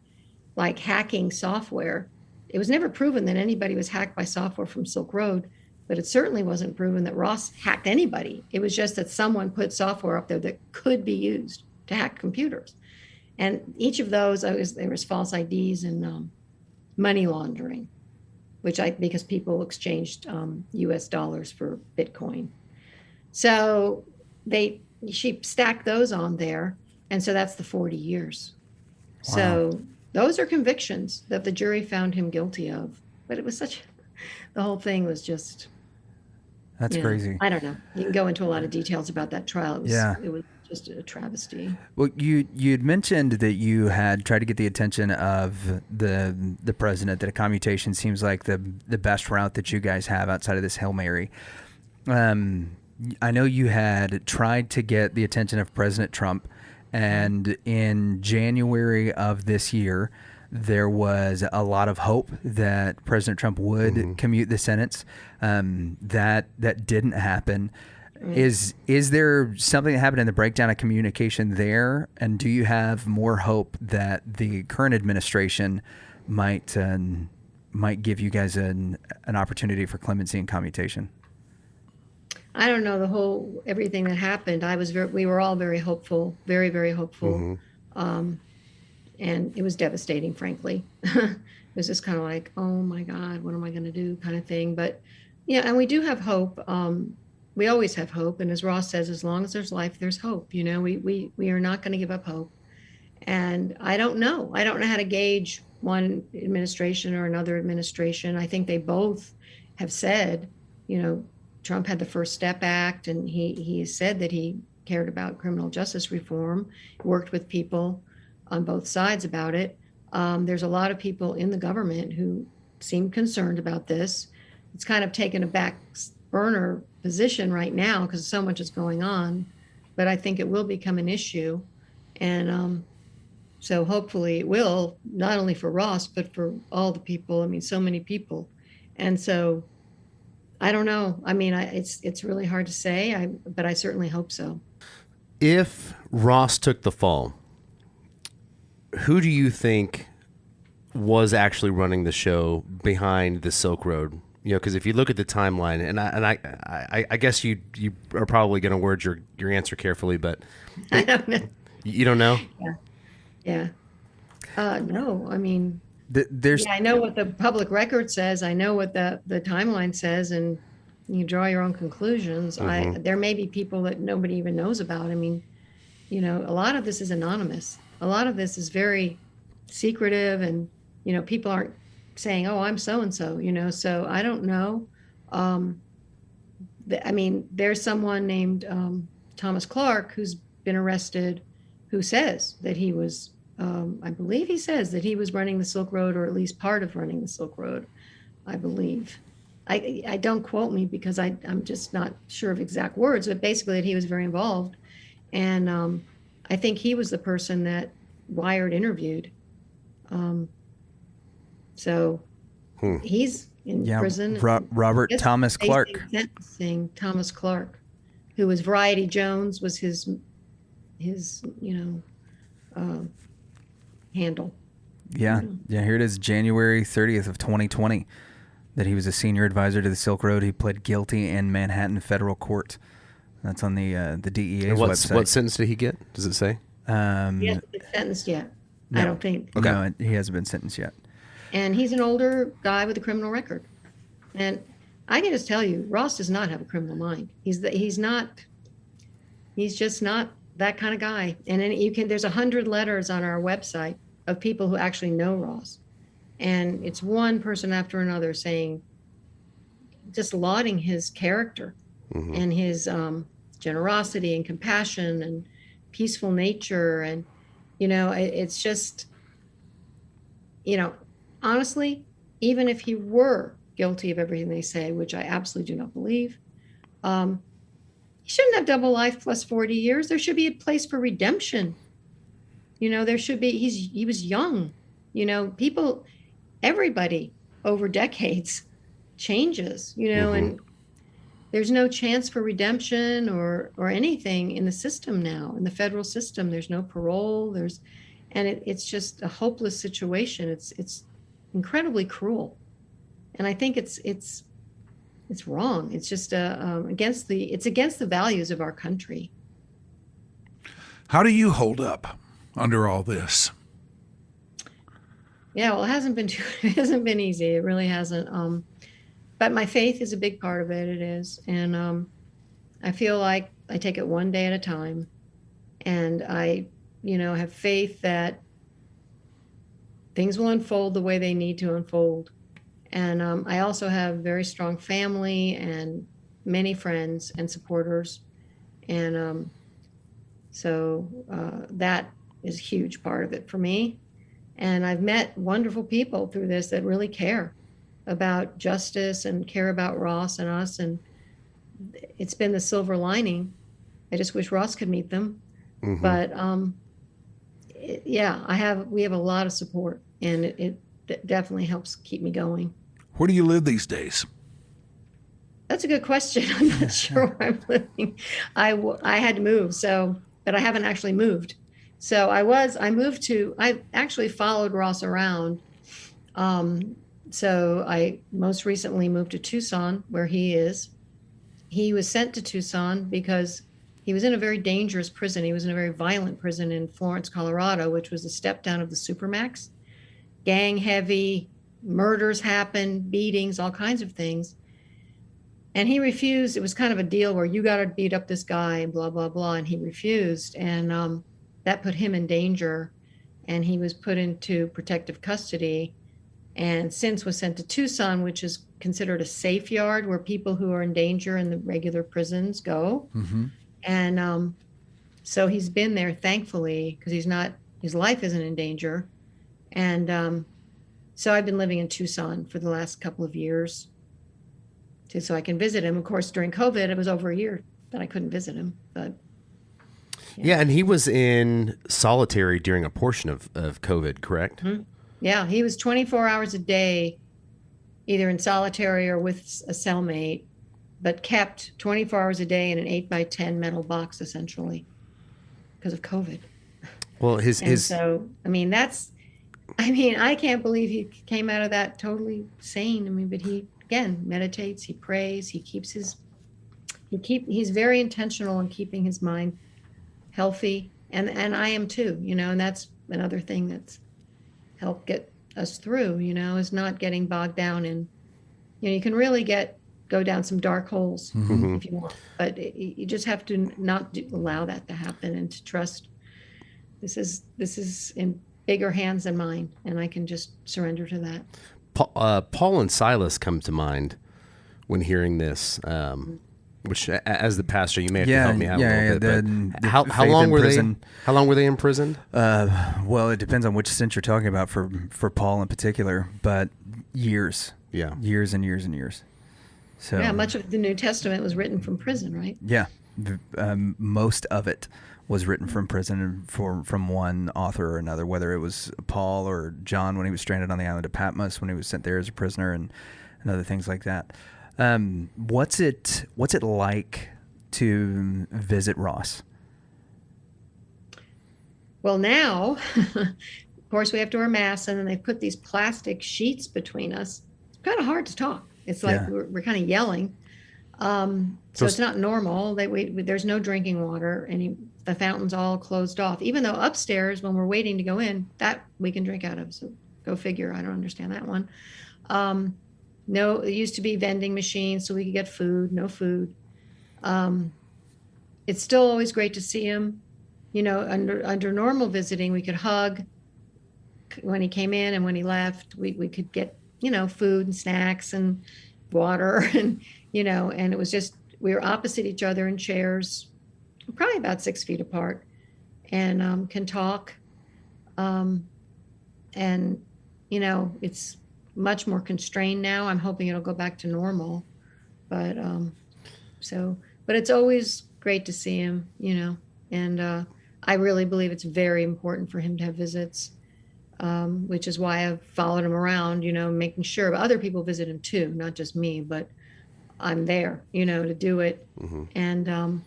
like hacking software. It was never proven that anybody was hacked by software from Silk Road, but it certainly wasn't proven that Ross hacked anybody. It was just that someone put software up there that could be used to hack computers. And each of those, there was false IDs and money laundering, because people exchanged US dollars for Bitcoin. So she stacked those on there. And so that's the 40 years. Wow. So those are convictions that the jury found him guilty of. But it was the whole thing was just. That's crazy. I don't know. You can go into a lot of details about that trial. It was just a travesty. Well, you'd mentioned that you had tried to get the attention of the president, that a commutation seems like the best route that you guys have outside of this Hail Mary. I know you had tried to get the attention of President Trump, and in January of this year, there was a lot of hope that President Trump would commute the sentence. That didn't happen. Is there something that happened in the breakdown of communication there? And do you have more hope that the current administration might give you guys an opportunity for clemency and commutation? I don't know everything that happened. We were all very hopeful, very, very hopeful. And it was devastating, frankly. It was just kind of like, oh my God, what am I going to do kind of thing. But and we do have hope. We always have hope. And as Ross says, as long as there's life, there's hope. We are not going to give up hope. And I don't know how to gauge one administration or another administration. I think they both have said, Trump had the First Step Act, and he said that he cared about criminal justice reform, worked with people on both sides about it. There's a lot of people in the government who seem concerned about this. It's kind of taken a back burner position right now because so much is going on, but I think it will become an issue. And so hopefully it will, not only for Ross, but for all the people. I mean, so many people. And so I don't know. I mean, it's really hard to say, but I certainly hope so. If Ross took the fall, who do you think was actually running the show behind the Silk Road? Because if you look at the timeline, and I guess you are probably going to word your answer carefully, but I don't know. You don't know? Yeah. No, I mean, there's. I know what the public record says. I know what the timeline says, and you draw your own conclusions. There may be people that nobody even knows about. I mean, a lot of this is anonymous. A lot of this is very secretive, and people aren't saying, "Oh, I'm so and so," So I don't know. There's someone named Thomas Clark who's been arrested, who says that he was, I believe he says that he was running the Silk Road, or at least part of running the Silk Road, I believe. I don't quote me because I'm just not sure of exact words, but basically that he was very involved. And I think he was the person that Wired interviewed. So he's in prison. Robert Thomas Clark. Sentencing Thomas Clark, who was Variety Jones, was his handle. Yeah. Here it is, January 30th of 2020, that he was a senior advisor to the Silk Road. He pled guilty in Manhattan federal court. That's on the DEA's website. What sentence did he get? Does it say? He hasn't been sentenced yet. No. I don't think. Okay. No, he hasn't been sentenced yet. And he's an older guy with a criminal record. And I can just tell you, Ross does not have a criminal mind. He's just not that kind of guy. And then there's 100 letters on our website of people who actually know Ross. And it's one person after another saying, just lauding his character and his generosity and compassion and peaceful nature. And, it's just, honestly, even if he were guilty of everything they say, which I absolutely do not believe, he shouldn't have double life plus 40 years. There should be a place for redemption. There should be, he was young, everybody over decades changes, and there's no chance for redemption or anything in the system now, in the federal system. There's no parole. It's just a hopeless situation. It's incredibly cruel. And I think it's wrong. It's just against the values of our country. How do you hold up under all this? Yeah, well, it hasn't been easy. It really hasn't. But my faith is a big part of it. It is. And I feel like I take it one day at a time. And I, have faith that things will unfold the way they need to unfold. And I also have very strong family and many friends and supporters. And so that is a huge part of it for me. And I've met wonderful people through this that really care about justice and care about Ross and us. And it's been the silver lining. I just wish Ross could meet them. But we have a lot of support, and it definitely helps keep me going. Where do you live these days? That's a good question. I'm not sure where I'm living. I had to move, but I haven't actually moved. So I actually followed Ross around. So I most recently moved to Tucson, where he is. He was sent to Tucson because he was in a very dangerous prison. He was in a very violent prison in Florence, Colorado, which was a step down of the Supermax. Gang heavy, murders happened, beatings, all kinds of things. And he refused. It was kind of a deal where you got to beat up this guy and blah, blah, blah. And he refused. And that put him in danger. And he was put into protective custody and since was sent to Tucson, which is considered a safe yard where people who are in danger in the regular prisons go. And so he's been there, thankfully, because his life isn't in danger. And so I've been living in Tucson for the last couple of years so I can visit him. Of course, during COVID, it was over a year that I couldn't visit him. But yeah, and he was in solitary during a portion of COVID, correct? Yeah, he was 24 hours a day, either in solitary or with a cellmate, but kept 24 hours a day in an 8x10 metal box, essentially, because of COVID. Well, so, I can't believe he came out of that totally sane. But he, again, meditates, he prays, he's very intentional in keeping his mind healthy. And I am too, and that's another thing that's helped get us through, is not getting bogged down in, you can really go down some dark holes if you want, but you just have to not allow that to happen and to trust this is bigger hands than mine, and I can just surrender to that. Paul and Silas come to mind when hearing this, which, as the pastor, you may have to help me out a little bit. But how long were they? How long were they in prison? Well, it depends on which sense you're talking about for Paul in particular, but years. Yeah, years and years and years. So yeah, much of the New Testament was written from prison, right? Yeah, most of it was written from prison from one author or another, whether it was Paul or John when he was stranded on the island of Patmos when he was sent there as a prisoner, and other things like that. What's it like to visit Ross? Well, now, of course, we have to wear masks, and then they put these plastic sheets between us. It's kind of hard to talk. It's like we're kind of yelling. So it's not normal. There's no drinking water, and the fountain's all closed off. Even though upstairs, when we're waiting to go in, that we can drink out of. So go figure. I don't understand that one. No, it used to be vending machines so we could get food. No food. It's still always great to see him. You know, under normal visiting, we could hug when he came in, and when he left, we could get, food and snacks and water, and and it was just, we were opposite each other in chairs, probably about 6 feet apart, and can talk. And it's much more constrained now. I'm hoping it'll go back to normal, but it's always great to see him, and I really believe it's very important for him to have visits, which is why I've followed him around, making sure. But other people visit him too, not just me, but I'm there, to do it. Mm-hmm. And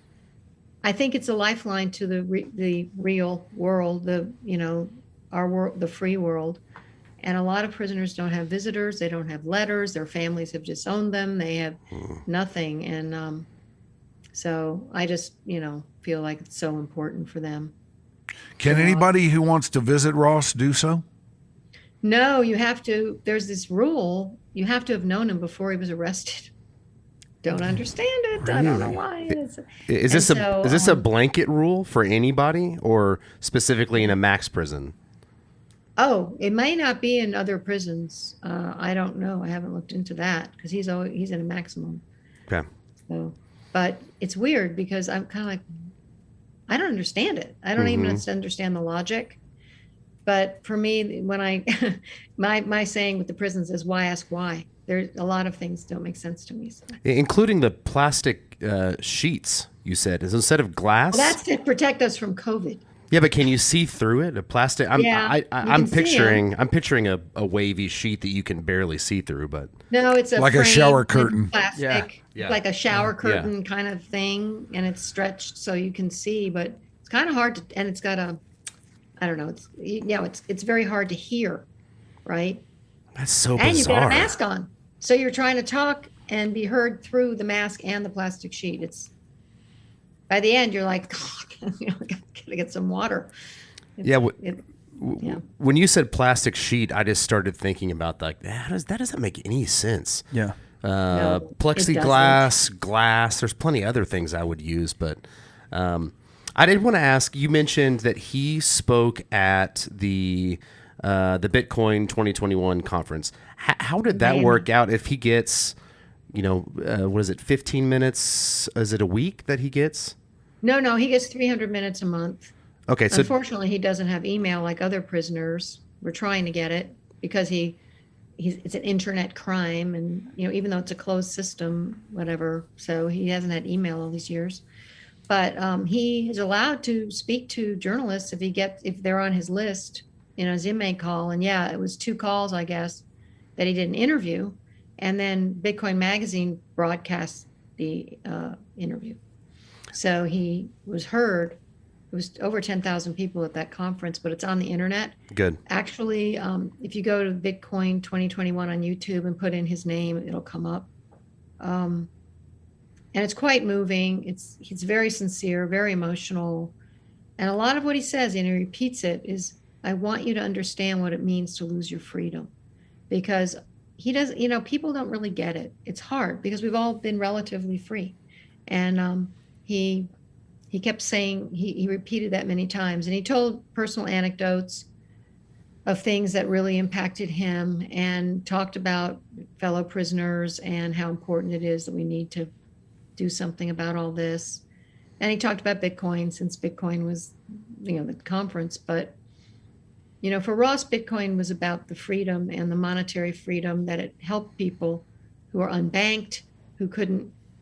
I think it's a lifeline to the real world, our world, the free world. And a lot of prisoners don't have visitors. They don't have letters. Their families have disowned them. They have nothing. And so I just, feel like it's so important for them. Can anybody who wants to visit Ross do so? No, you have to. There's this rule. You have to have known him before he was arrested. Don't understand it. Really? I don't know why. Is this a blanket rule for anybody, or specifically in a max prison? Oh, it may not be in other prisons. I don't know. I haven't looked into that because he's in a maximum. Okay. So, but it's weird because I'm kind of like, I don't understand it. I don't even understand the logic. But for me, when my saying with the prisons is, why ask why? There's a lot of things don't make sense to me. So. Including the plastic sheets, you said, is instead of glass? Well, that's to protect us from COVID. Yeah, but can you see through it? A plastic? I'm picturing a wavy sheet that you can barely see through, but no, it's like a shower curtain, plastic, like a shower curtain kind of thing, and it's stretched so you can see, but it's kind of hard to, and it's got I don't know, it's very hard to hear, right? That's so bizarre. And you've got a mask on, so you're trying to talk and be heard through the mask and the plastic sheet. It's by the end, you're like, gotta get some water. When you said plastic sheet, I just started thinking about that doesn't make any sense. Yeah. No, plexiglass, glass. There's plenty of other things I would use, but I did want to ask. You mentioned that he spoke at the Bitcoin 2021 conference. How did that work out? If he gets, what is it, 15 minutes? Is it a week that he gets? No, he gets 300 minutes a month. Okay, so unfortunately, he doesn't have email like other prisoners. We're trying to get it because it's an internet crime, and even though it's a closed system, whatever. So he hasn't had email all these years, but he is allowed to speak to journalists if they're on his list, his inmate call. And it was 2 calls, I guess, that he did an interview, and then Bitcoin Magazine broadcast the interview. So he was heard. It was over 10,000 people at that conference, but it's on the internet. Good. Actually, if you go to Bitcoin 2021 on YouTube and put in his name, it'll come up. And it's quite moving. He's very sincere, very emotional. And a lot of what he says, and he repeats it, is, I want you to understand what it means to lose your freedom. Because he doesn't, people don't really get it. It's hard because we've all been relatively free. And he kept saying, he repeated that many times, and he told personal anecdotes of things that really impacted him, and talked about fellow prisoners and how important it is that we need to do something about all this. And he talked about Bitcoin, since Bitcoin was, the conference. But, for Ross, Bitcoin was about the freedom and the monetary freedom that it helped people who are unbanked, who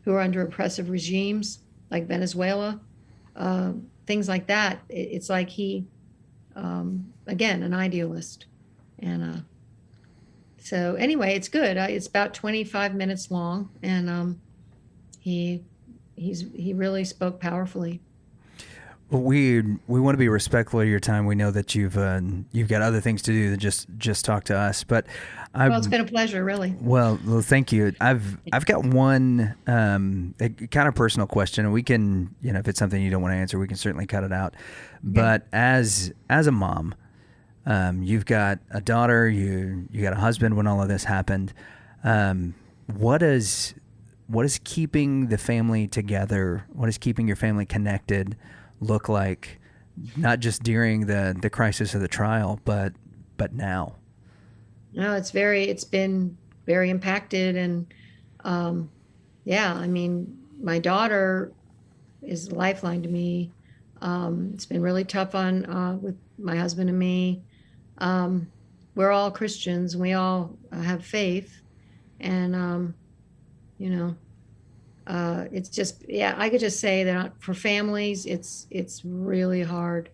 are under oppressive regimes like Venezuela, things like that. It's like he, again, an idealist. And so anyway, it's good. It's about 25 minutes long, and he really spoke powerfully. Well, we want to be respectful of your time. We know that you've got other things to do than just talk to us. But it's been a pleasure, really. Well, thank you. I've got one a kind of personal question, and we can, if it's something you don't want to answer, we can certainly cut it out. But as a mom, you've got a daughter, you got a husband when all of this happened. What is keeping the family together? What is keeping your family connected look like, not just during the crisis of the trial, but now? No, it's been very impacted. And my daughter is a lifeline to me. It's been really tough with my husband and me. We're all Christians, and we all have faith. And, it's just, I could just say that for families, it's really hard.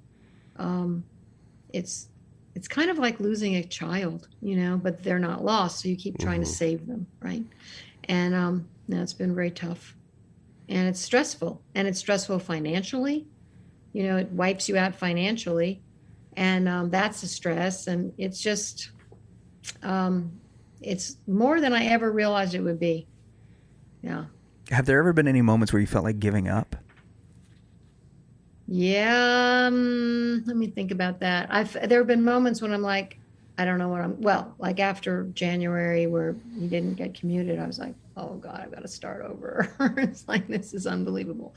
It's kind of like losing a child, but they're not lost. So you keep trying to save them. Right. And, it's been very tough, and it's stressful, financially. It wipes you out financially, and that's a stress. And it's just, it's more than I ever realized it would be. Yeah. Have there ever been any moments where you felt like giving up? Yeah. Let me think about that. There have been moments when I'm like, I don't know like after January, where he didn't get commuted, I was like, oh God, I've got to start over. It's like, this is unbelievable.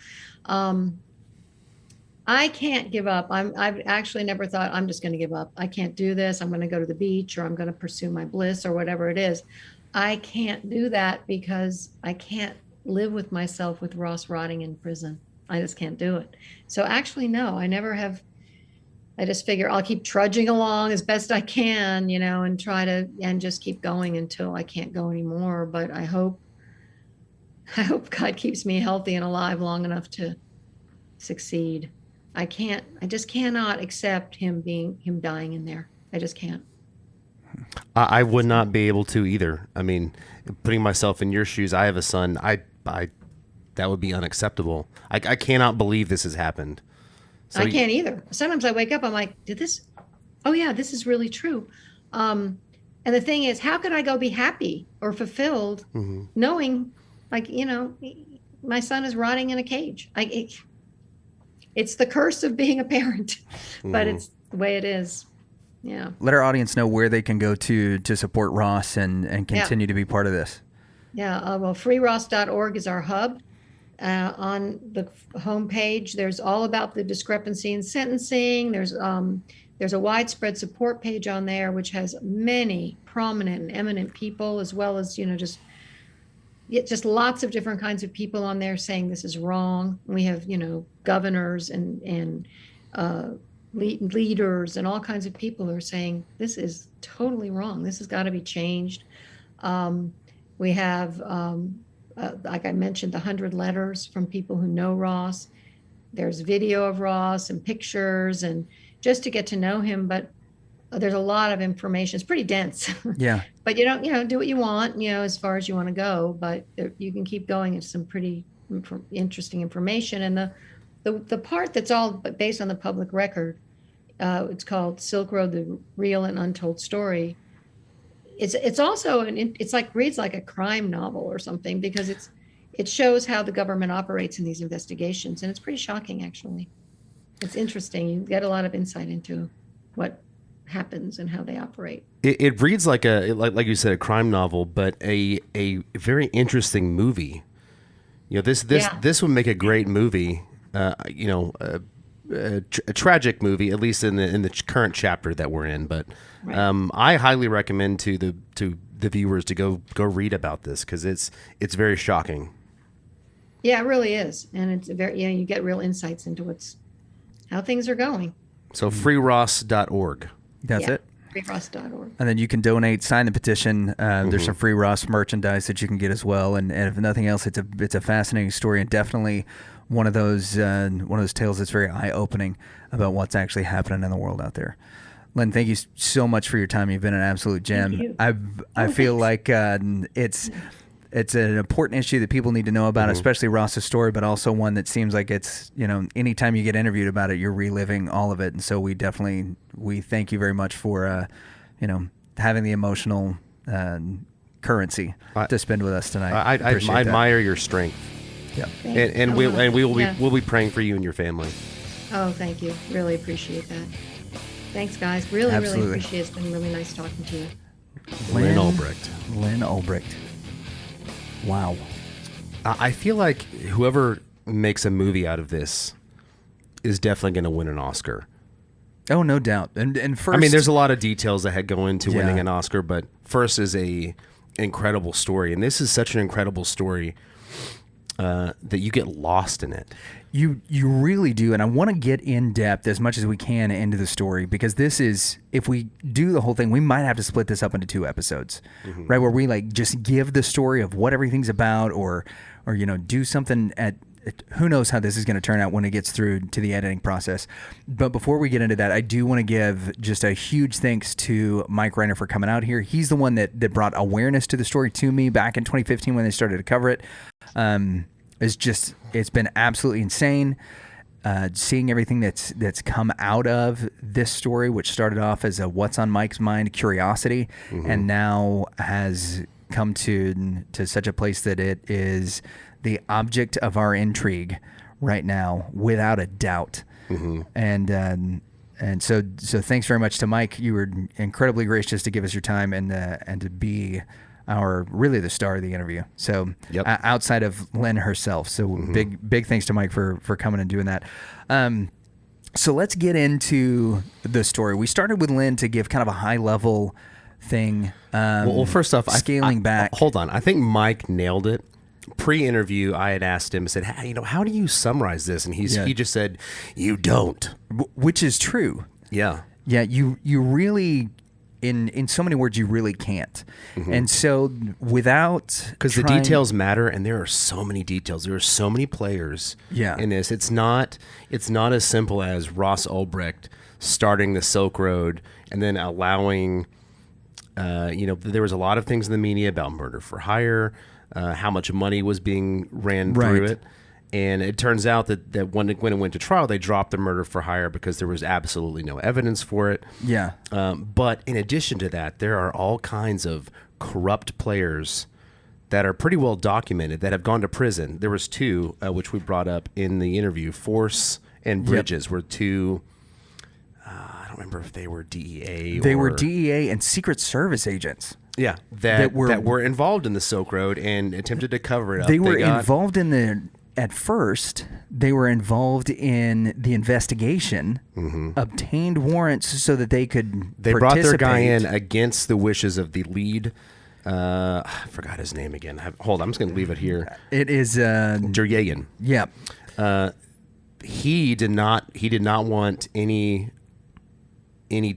I can't give up. I've actually never thought I'm just going to give up. I can't do this. I'm going to go to the beach, or I'm going to pursue my bliss, or whatever it is. I can't do that because I can't live with myself with Ross rotting in prison. I just can't do it. So actually, no, I never have. I just figure I'll keep trudging along as best I can, and try to, and just keep going until I can't go anymore. But I hope God keeps me healthy and alive long enough to succeed. I just cannot accept him dying in there. I just can't. I would not be able to either. I mean, putting myself in your shoes, I have a son. That would be unacceptable. I cannot believe this has happened. So I can't either. Sometimes I wake up, I'm like, oh yeah, this is really true. And the thing is, how could I go be happy or fulfilled knowing, like, my son is rotting in a cage? It's the curse of being a parent, but it's the way it is. Yeah. Let our audience know where they can go to support Ross and continue to be part of this. Yeah. freeross.org is our hub. On the homepage, there's all about the discrepancy in sentencing. There's a widespread support page on there, which has many prominent and eminent people, as well as, just lots of different kinds of people on there saying this is wrong. We have, governors and leaders and all kinds of people who are saying this is totally wrong. This has got to be changed. We have, like I mentioned, the 100 letters from people who know Ross. There's video of Ross and pictures, and just to get to know him. But there's a lot of information. It's pretty dense. Yeah. But you don't, do what you want, as far as you want to go. But you can keep going. It's some pretty interesting information. And the part that's all based on the public record, it's called Silk Road: The Real and Untold Story. It's also reads like a crime novel or something, because it shows how the government operates in these investigations, and it's pretty shocking, actually. It's interesting. You get a lot of insight into what happens and how they operate. It reads like like you said, a crime novel, but a very interesting movie. This would make a great movie. A tragic movie, at least in the current chapter that we're in. But Right. I highly recommend to the viewers to go read about this because it's very shocking. Yeah, it really is, and it's you get real insights into how things are going. So freeross.org. That's it. freeross.org. And then you can donate, sign the petition. There's some free Ross merchandise that you can get as well. And if nothing else, it's a fascinating story and definitely one of those tales that's very eye-opening about what's actually happening in the world out there. Lyn, thank you so much for your time. You've been an absolute gem. I feel like it's an important issue that people need to know about, especially Ross's story, but also one that seems like it's, anytime you get interviewed about it, you're reliving all of it. And so we thank you very much for, having the emotional currency to spend with us tonight. I admire your strength. Yeah. And we'll be praying for you and your family. Oh, thank you. Really appreciate that. Thanks, guys. Really appreciate it. It's been really nice talking to you. Lyn Ulbricht. Lyn Ulbricht. Wow. I feel like whoever makes a movie out of this is definitely going to win an Oscar. Oh, no doubt. And first, I mean, there's a lot of details that go into winning an Oscar, but first is a incredible story, and this is such an incredible story that you get lost in it. You really do, and I want to get in depth as much as we can into the story because this is, if we do the whole thing, we might have to split this up into 2 episodes, right? Where we just give the story of what everything's about, or do something at. Who knows how this is going to turn out when it gets through to the editing process. But before we get into that, I do want to give just a huge thanks to Mike Rhyner for coming out here. He's the one that brought awareness to the story to me back in 2015 when they started to cover it. It's been absolutely insane seeing everything that's come out of this story, which started off as a what's on Mike's mind curiosity, and now has come to such a place that it is the object of our intrigue right now, without a doubt. And so thanks very much to Mike. You were incredibly gracious to give us your time and to be the star of the interview. So outside of Lyn herself. So big thanks to Mike for coming and doing that. So let's get into the story. We started with Lyn to give kind of a high level thing. Well, first off, scaling back. Hold on. I think Mike nailed it. Pre-interview, I had asked him, I said, how do you summarize this? And he just said, you don't. Which is true. Yeah. Yeah, you really, in so many words, you really can't. And so because the details matter, and there are so many details. There are so many players in this. It's not as simple as Ross Ulbricht starting the Silk Road and then allowing, there was a lot of things in the media about murder for hire, how much money was being ran through it. And it turns out that when it went to trial, they dropped the murder for hire because there was absolutely no evidence for it. Yeah. But in addition to that, there are all kinds of corrupt players that are pretty well documented that have gone to prison. There was 2, which we brought up in the interview. Force and Bridges were 2. I don't remember if they were DEA. They were DEA and Secret Service agents. Yeah, that were involved in the Silk Road and attempted to cover it up. They were involved in at first, they were involved in the investigation, obtained warrants so that they could They brought their guy in against the wishes of the lead. I forgot his name again. Hold on, I'm just going to leave it here. It is Juryagan. Yeah. He did not want any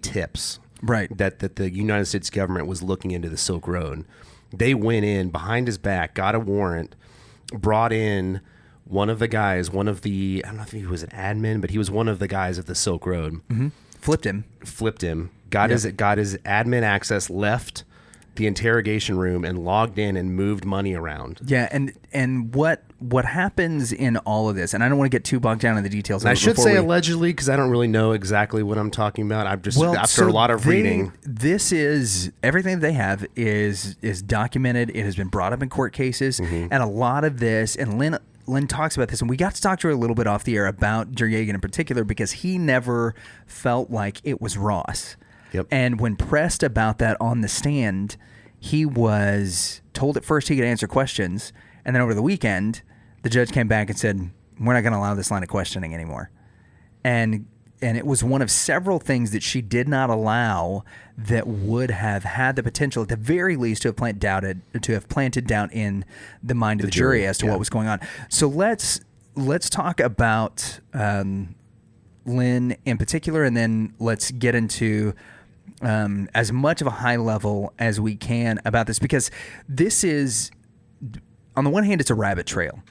tips. Right. That the United States government was looking into the Silk Road. They went in behind his back, got a warrant, brought in one of the guys, I don't know if he was an admin, but he was one of the guys of the Silk Road. Flipped him. Got his admin access, left the interrogation room and logged in and moved money around. Yeah, and what happens in all of this, and I don't want to get too bogged down in the details. And I should say allegedly because I don't really know exactly what I'm talking about. I've just after a lot of reading. This is everything that they have is documented. It has been brought up in court cases, and a lot of this. And Lyn talks about this, and we got to talk to her a little bit off the air about Juryagan in particular because he never felt like it was Ross. Yep. And when pressed about that on the stand, he was told at first he could answer questions, and then over the weekend, the judge came back and said, "We're not going to allow this line of questioning anymore." And it was one of several things that she did not allow that would have had the potential, at the very least, to have planted doubt in the mind of the jury as to what was going on. So let's talk about Lyn in particular, and then let's get into as much of a high level as we can about this, because this is, on the one hand, it's a rabbit trail,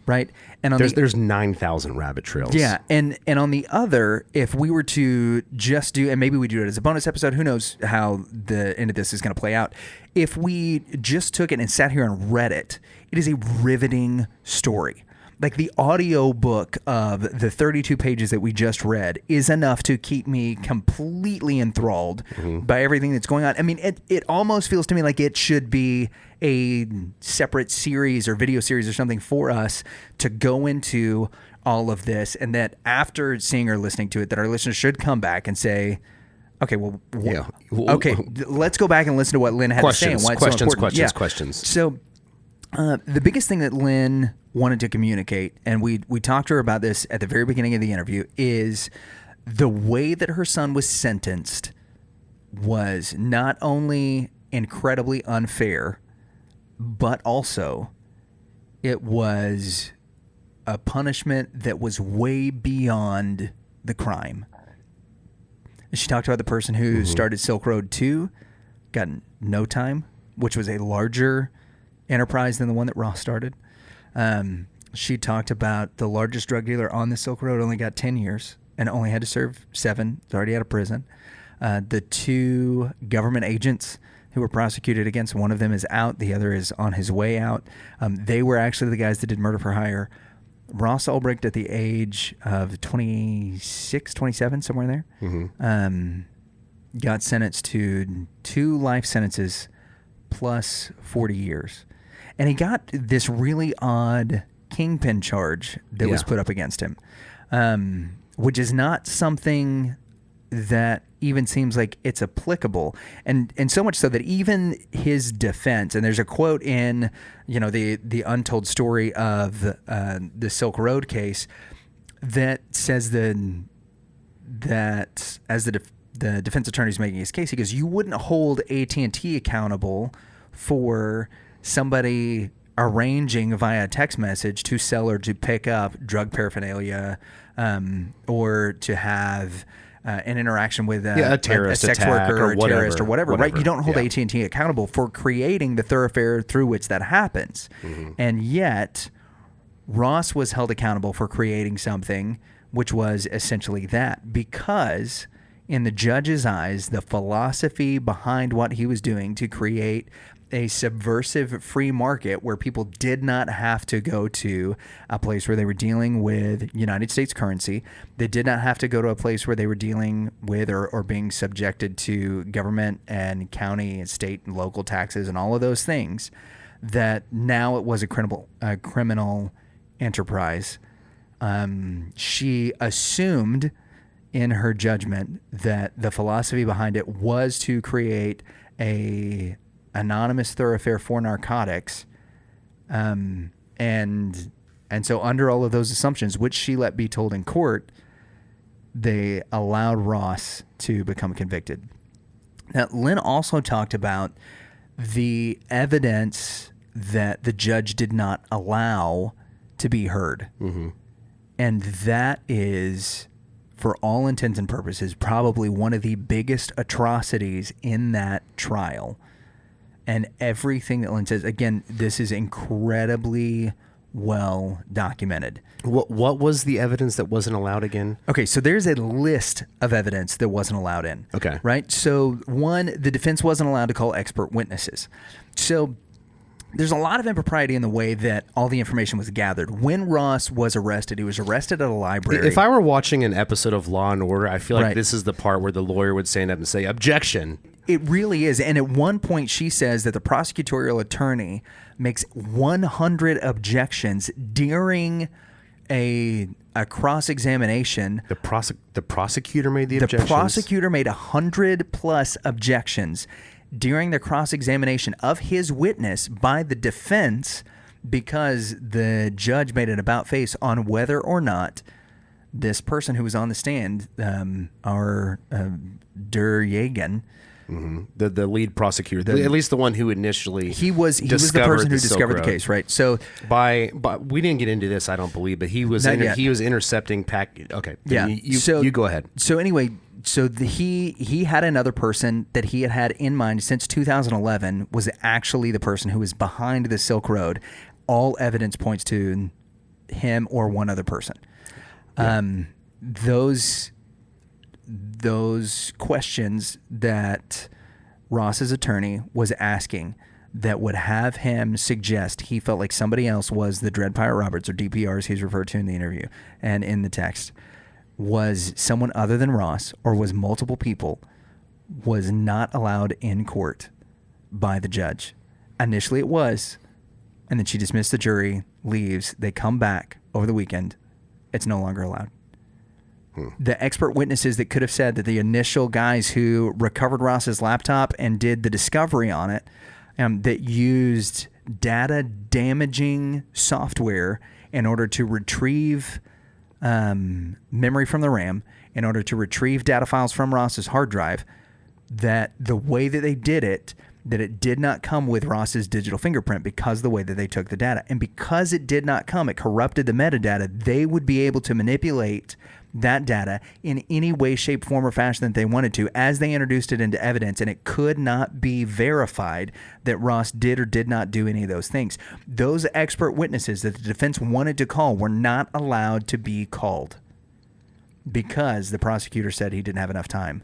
right? And there's 9,000 rabbit trails. Yeah, and on the other, if we were to just do, and maybe we do it as a bonus episode, who knows how the end of this is going to play out. If we just took it and sat here and read it, it is a riveting story. Like, the audio book of the 32 pages that we just read is enough to keep me completely enthralled by everything that's going on. I mean, it almost feels to me like it should be a separate series or video series or something for us to go into all of this, and that after seeing or listening to it, that our listeners should come back and say, okay, okay, let's go back and listen to what Lyn had to say and why it's so important. Questions. So the biggest thing that Lyn wanted to communicate, and we talked to her about this at the very beginning of the interview, is the way that her son was sentenced was not only incredibly unfair, but also it was a punishment that was way beyond the crime. She talked about the person who started Silk Road 2, got no time, which was a larger enterprise than the one that Ross started. She talked about the largest drug dealer on the Silk Road only got 10 years and only had to serve 7. He's already out of prison. The 2 government agents who were prosecuted against, one of them is out, the other is on his way out. They were actually the guys that did murder for hire. Ross Ulbricht, at the age of 26, 27, somewhere there, got sentenced to 2 life sentences plus 40 years. And he got this really odd kingpin charge that was put up against him, which is not something that even seems like it's applicable. And so much so that even his defense, and there's a quote in, the untold story of the Silk Road case that says that as the defense attorney's making his case, he goes, you wouldn't hold AT&T accountable for somebody arranging via text message to sell or to pick up drug paraphernalia, or to have an interaction with a terrorist sex worker or a terrorist or whatever, right? You don't hold AT&T accountable for creating the thoroughfare through which that happens. And yet, Ross was held accountable for creating something which was essentially that, because in the judge's eyes, the philosophy behind what he was doing to create a subversive free market where people did not have to go to a place where they were dealing with United States currency. They did not have to go to a place where they were dealing with or being subjected to government and county and state and local taxes and all of those things, that now it was a criminal enterprise. She assumed in her judgment that the philosophy behind it was to create a anonymous thoroughfare for narcotics, and so under all of those assumptions, which she let be told in court, they allowed Ross to become convicted. Now, Lyn also talked about the evidence that the judge did not allow to be heard, and that is, for all intents and purposes, probably one of the biggest atrocities in that trial. And everything that Lyn says, again, this is incredibly well documented. What was the evidence that wasn't allowed again? Okay, so there's a list of evidence that wasn't allowed in. Okay. Right? So, 1, the defense wasn't allowed to call expert witnesses. So there's a lot of impropriety in the way that all the information was gathered. When Ross was arrested, he was arrested at a library. If I were watching an episode of Law and Order, I feel like this is the part where the lawyer would stand up and say, objection. It really is. And at one point, she says that the prosecutorial attorney makes 100 objections during a cross-examination. The prosecutor made the objections? The prosecutor made 100 plus objections during the cross-examination of his witness by the defense, because the judge made an about-face on whether or not this person who was on the stand, our Duryagan, the lead prosecutor, at least the one who initially he was the person who discovered the case, right? So by we didn't get into this, I don't believe, but he was intercepting Okay, yeah. You go ahead. So anyway, he had another person that he had in mind since 2011 was actually the person who was behind the Silk Road. All evidence points to him or one other person. Yeah. Those questions that Ross's attorney was asking that would have him suggest he felt like somebody else was the Dread Pirate Roberts, or DPR as he's referred to in the interview and in the text, was someone other than Ross or was multiple people, was not allowed in court by the judge. Initially it was, and then she dismissed the jury, leaves, they come back over the weekend, it's no longer allowed. The expert witnesses that could have said that the initial guys who recovered Ross's laptop and did the discovery on it, that used data damaging software in order to retrieve memory from the RAM, in order to retrieve data files from Ross's hard drive, that the way that they did it, that it did not come with Ross's digital fingerprint because of the way that they took the data. And because it did not come, it corrupted the metadata. They would be able to manipulate that data in any way, shape, form, or fashion that they wanted to as they introduced it into evidence, and it could not be verified that Ross did or did not do any of those things. Those expert witnesses that the defense wanted to call were not allowed to be called because the prosecutor said he didn't have enough time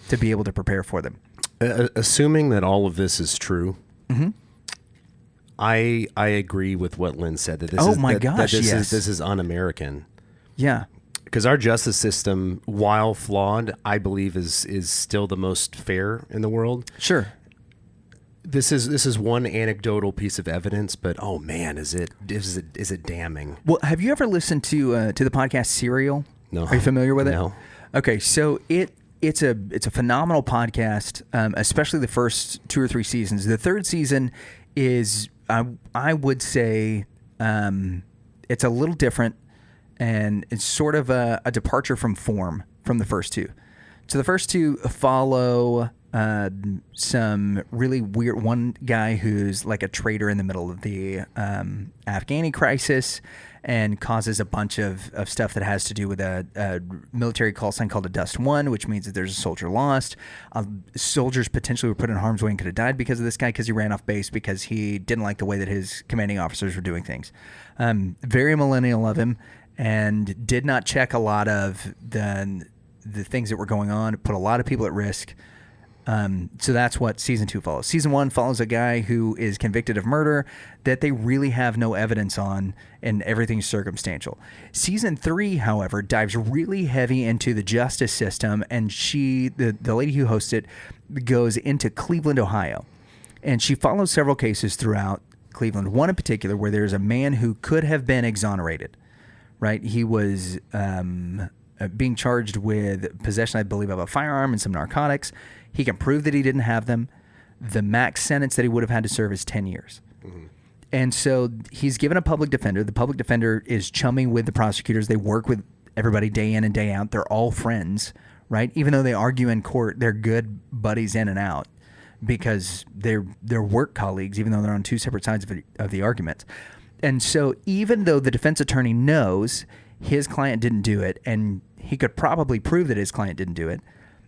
to be able to prepare for them. Assuming that all of this is true, I agree with what Lynn said, that this is un-American. Yeah. Because our justice system, while flawed, I believe is still the most fair in the world. Sure. This is one anecdotal piece of evidence, but oh man, is it damning? Well, have you ever listened to the podcast Serial? No. Are you familiar with it? No. Okay, so it's a phenomenal podcast, especially the first 2 or 3 seasons. The third season is I would say it's a little different. And it's sort of a departure from form from the first 2. So the first 2 follow some really weird, one guy who's like a traitor in the middle of the Afghani crisis and causes a bunch of stuff that has to do with a military call sign called a Dust 1, which means that there's a soldier lost. Soldiers potentially were put in harm's way and could have died because of this guy because he ran off base because he didn't like the way that his commanding officers were doing things. Very millennial of him. And did not check a lot of the things that were going on, put a lot of people at risk. So that's what season 2 follows. Season 1 follows a guy who is convicted of murder that they really have no evidence on, and everything's circumstantial. Season 3, however, dives really heavy into the justice system, and the lady who hosts it goes into Cleveland, Ohio. And she follows several cases throughout Cleveland, one in particular where there's a man who could have been exonerated. Right, he was being charged with possession, I believe, of a firearm and some narcotics. He can prove that he didn't have them. The max sentence that he would have had to serve is 10 years. Mm-hmm. And so he's given a public defender. The public defender is chumming with the prosecutors. They work with everybody day in and day out. They're all friends, right? Even though they argue in court, they're good buddies in and out because they're work colleagues, even though they're on 2 separate sides of the argument. And so even though the defense attorney knows his client didn't do it, and he could probably prove that his client didn't do it,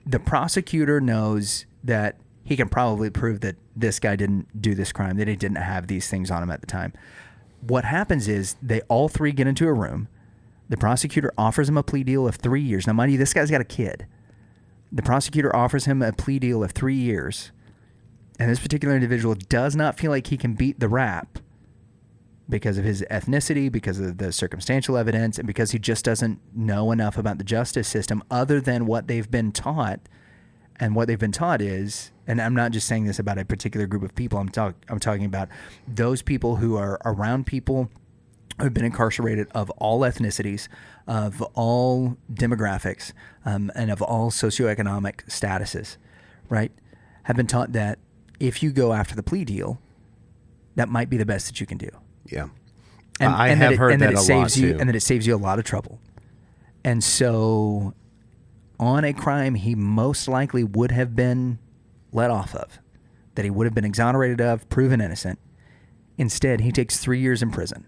the prosecutor knows that he can probably prove that this guy didn't do this crime, that he didn't have these things on him at the time. What happens is they all 3 get into a room. The prosecutor offers him a plea deal of 3 years. Now, mind you, this guy's got a kid. The prosecutor offers him a plea deal of 3 years, and this particular individual does not feel like he can beat the rap because of his ethnicity, because of the circumstantial evidence, and because he just doesn't know enough about the justice system other than what they've been taught. And what they've been taught is, and I'm not just saying this about a particular group of people, I'm talking about those people who are around people who have been incarcerated of all ethnicities, of all demographics, and of all socioeconomic statuses, right? Have been taught that if you go after the plea deal, that might be the best that you can do. Yeah. And I have heard that a lot too. And that it saves you a lot of trouble. And so on a crime he most likely would have been let off of, that he would have been exonerated of, proven innocent. Instead, he takes 3 years in prison.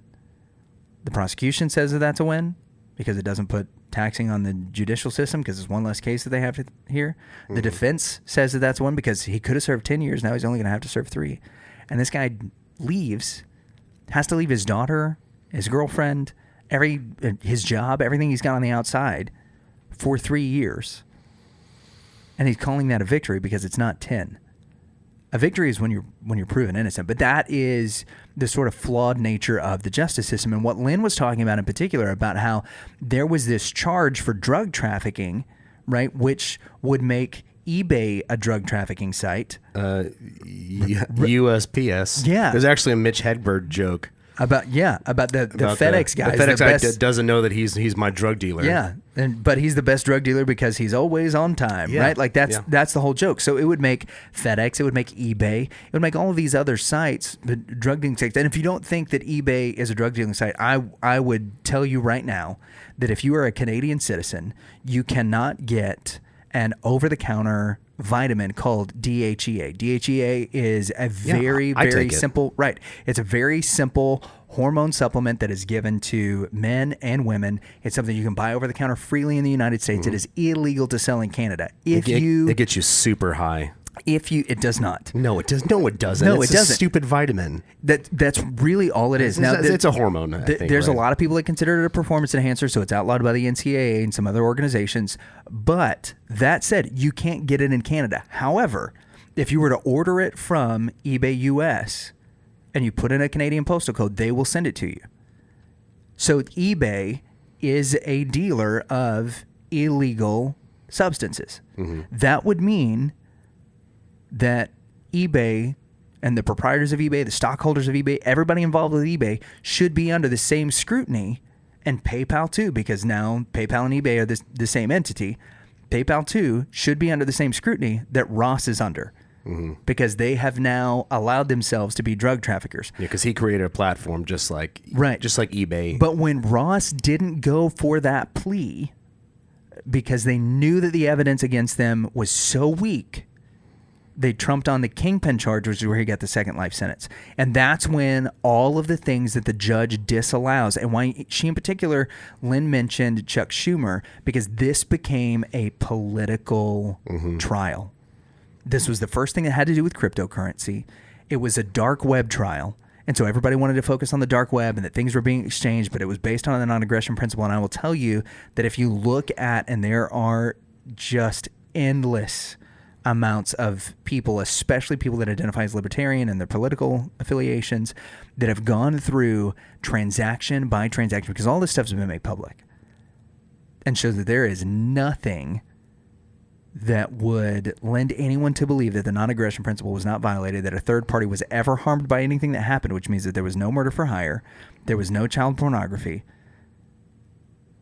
The prosecution says that that's a win because it doesn't put taxing on the judicial system because it's one less case that they have to hear. Mm-hmm. The defense says that that's a win because he could have served 10 years. Now he's only going to have to serve 3. And this guy has to leave his daughter, his girlfriend, his job, everything he's got on the outside for 3 years. And he's calling that a victory because it's not 10. A victory is when you're proven innocent, but that is the sort of flawed nature of the justice system. And what Lyn was talking about in particular, about how there was this charge for drug trafficking, right, which would make eBay a drug trafficking site. USPS. Yeah. There's actually a Mitch Hedberg joke. About the FedEx guy. The FedEx guy doesn't know that he's my drug dealer. Yeah, but he's the best drug dealer because he's always on time, right? Like that's the whole joke. So it would make FedEx, it would make eBay, it would make all of these other sites, the drug dealing sites. And if you don't think that eBay is a drug dealing site, I would tell you right now that if you are a Canadian citizen, you cannot get an over-the-counter vitamin called DHEA. DHEA is a very simple, right. It's a very simple hormone supplement that is given to men and women. It's something you can buy over the counter freely in the United States. Mm-hmm. It is illegal to sell in Canada. It gets you super high. It does not. No, it does. No, it doesn't. No, it's it doesn't. A stupid vitamin. That's really all it is. It's a hormone. I think, there's right? a lot of people that consider it a performance enhancer, so it's outlawed by the NCAA and some other organizations. But that said, you can't get it in Canada. However, if you were to order it from eBay US and you put in a Canadian postal code, they will send it to you. So eBay is a dealer of illegal substances. Mm-hmm. That would mean that eBay and the proprietors of eBay, the stockholders of eBay, everybody involved with eBay should be under the same scrutiny, and PayPal too, because now PayPal and eBay are the same entity. PayPal too should be under the same scrutiny that Ross is under, because they have now allowed themselves to be drug traffickers. Yeah, because he created a platform just like eBay. But when Ross didn't go for that plea, because they knew that the evidence against them was so weak, they trumped on the kingpin charge, which is where he got the second life sentence. And that's when all of the things that the judge disallows, and why she in particular, Lyn mentioned Chuck Schumer, because this became a political trial. This was the first thing that had to do with cryptocurrency. It was a dark web trial. And so everybody wanted to focus on the dark web and that things were being exchanged, but it was based on the non-aggression principle. And I will tell you that if you look at, and there are just endless amounts of people, especially people that identify as libertarian and their political affiliations, that have gone through transaction by transaction, because all this stuff has been made public, and shows that there is nothing that would lend anyone to believe that the non-aggression principle was not violated, that a third party was ever harmed by anything that happened, which means that there was no murder for hire, there was no child pornography,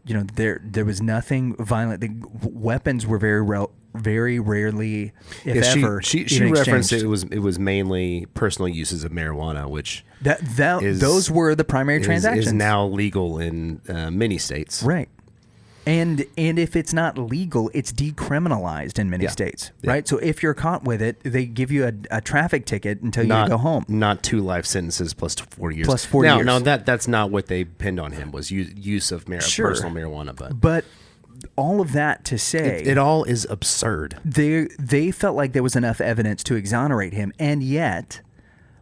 there was nothing violent. The weapons were very rarely, if ever. She referenced it was mainly personal uses of marijuana, which those were the primary transactions. Is now legal in many states, right? And if it's not legal, it's decriminalized in many states, right? So if you're caught with it, they give you a traffic ticket and tell you to go home. Not 2 life sentences plus 40 years. Plus 40 years. No, that's not what they pinned on him, was use of personal marijuana. But all of that to say, it all is absurd. They felt like there was enough evidence to exonerate him, and yet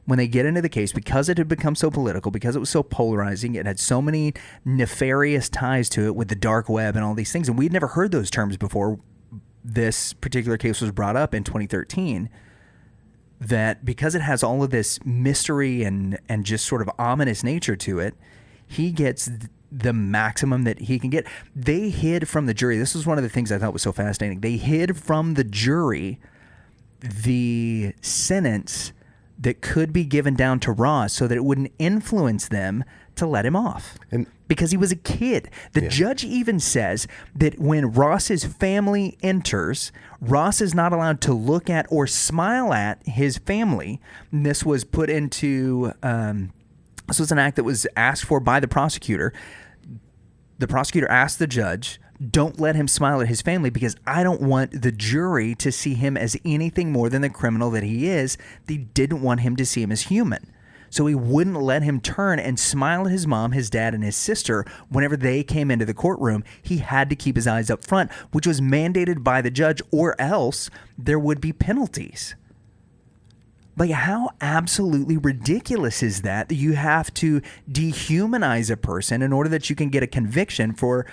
when they get into the case, because it had become so political, because it was so polarizing, it had so many nefarious ties to it with the dark web and all these things, and we'd never heard those terms before this particular case was brought up in 2013, that because it has all of this mystery and just sort of ominous nature to it, he gets the maximum that he can get. They hid from the jury. This was one of the things I thought was so fascinating. They hid from the jury the sentence that could be given down to Ross so that it wouldn't influence them to let him off. And because he was a kid. The judge even says that when Ross's family enters, Ross is not allowed to look at or smile at his family. And this was put into, this was an act that was asked for by the prosecutor. The prosecutor asked the judge, don't let him smile at his family because I don't want the jury to see him as anything more than the criminal that he is. They didn't want him to see him as human. So he wouldn't let him turn and smile at his mom, his dad, and his sister whenever they came into the courtroom. He had to keep his eyes up front, which was mandated by the judge, or else there would be penalties. Like, how absolutely ridiculous is that you have to dehumanize a person in order that you can get a conviction for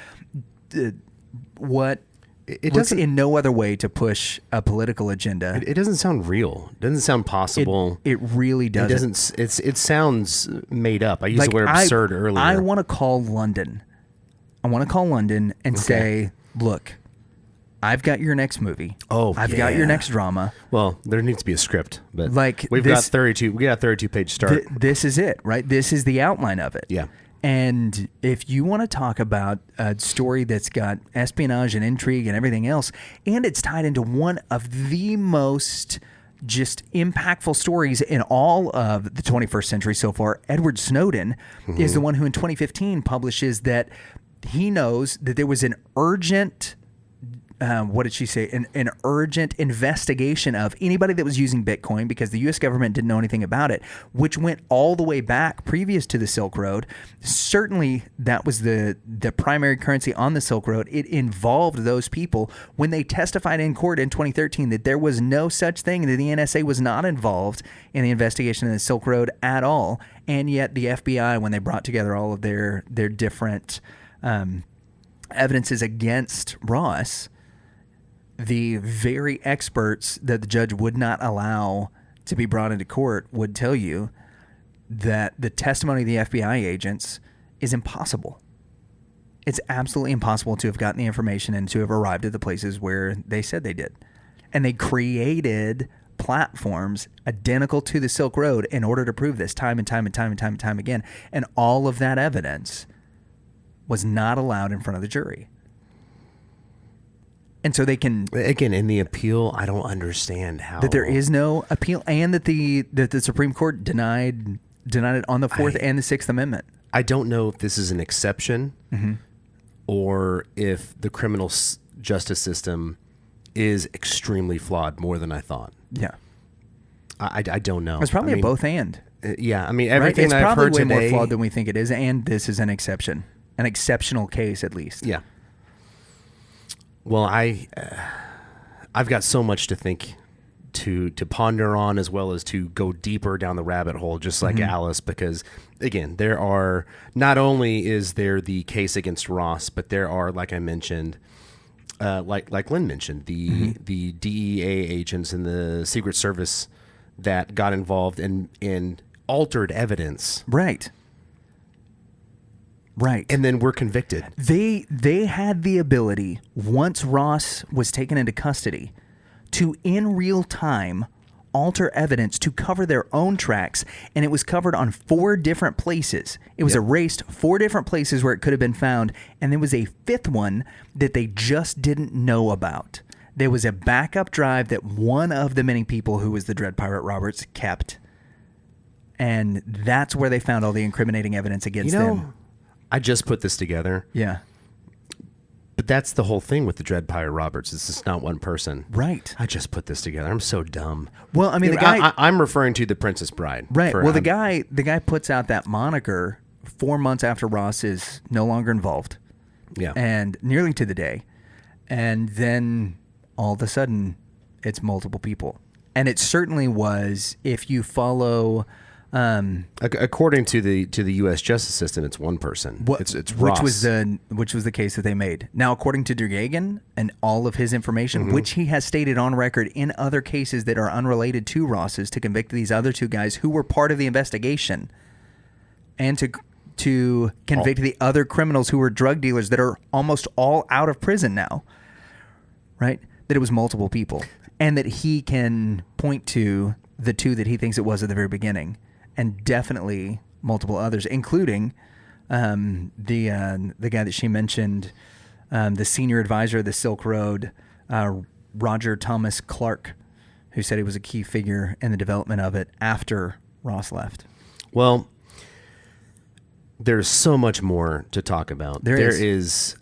what it looks in no other way to push a political agenda. It doesn't sound real. It doesn't sound possible. It really doesn't. It sounds made up. I used the word absurd earlier. I want to call London. And say, look, I've got your next movie. I've got your next drama. Well, there needs to be a script, but like we've got 32. We got a 32-page start. This is it, right? This is the outline of it. Yeah. And if you want to talk about a story that's got espionage and intrigue and everything else, and it's tied into one of the most just impactful stories in all of the 21st century so far, Edward Snowden is the one who in 2015 publishes that he knows that there was an urgent what did she say? An urgent investigation of anybody that was using Bitcoin because the U.S. government didn't know anything about it, which went all the way back previous to the Silk Road. Certainly, that was the primary currency on the Silk Road. It involved those people when they testified in court in 2013 that there was no such thing, that the NSA was not involved in the investigation of the Silk Road at all. And yet the FBI, when they brought together all of their different evidences against Ross, the very experts that the judge would not allow to be brought into court would tell you that the testimony of the FBI agents is impossible. It's absolutely impossible to have gotten the information and to have arrived at the places where they said they did. And they created platforms identical to the Silk Road in order to prove this time and time again. And all of that evidence was not allowed in front of the jury. And so they can... Again, in the appeal, I don't understand how... That there is no appeal, and that the Supreme Court denied it on the Fourth and the Sixth Amendment. I don't know if this is an exception or if the criminal justice system is extremely flawed more than I thought. Yeah. I don't know. It's probably a both and. Yeah, I mean, everything right? I've heard today... It's probably way more flawed than we think it is, and this is an exception. An exceptional case, at least. Yeah. Well, I've got so much to think, to ponder on, as well as to go deeper down the rabbit hole, just like Alice, because again, there are, not only is there the case against Ross, but there are, like I mentioned, like Lynn mentioned, the DEA agents and the Secret Service that got involved in altered evidence. Right. And then were convicted. They had the ability, once Ross was taken into custody, to in real time alter evidence to cover their own tracks, and it was covered on 4 different places. It was erased 4 different places where it could have been found, and there was a 5th one that they just didn't know about. There was a backup drive that one of the many people who was the Dread Pirate Roberts kept, and that's where they found all the incriminating evidence against them. I just put this together. Yeah. But that's the whole thing with the Dread Pirate Roberts. It's just not one person. Right. I just put this together. I'm so dumb. Well, I mean, the guy... I'm referring to the Princess Bride. Right. Well, the guy puts out that moniker 4 months after Ross is no longer involved. Yeah. And nearly to the day. And then all of a sudden, it's multiple people. And it certainly was, if you follow... according to the U.S. justice system, it's one person. It's Ross. which was the case that they made. Now, according to Dergagan and all of his information, which he has stated on record in other cases that are unrelated to Ross's, to convict these other 2 guys who were part of the investigation, and to convict the other criminals who were drug dealers that are almost all out of prison now, right? That it was multiple people, and that he can point to the 2 that he thinks it was at the very beginning. And definitely multiple others, including the guy that she mentioned, the senior advisor of the Silk Road, Roger Thomas Clark, who said he was a key figure in the development of it after Ross left. Well, there's so much more to talk about. There is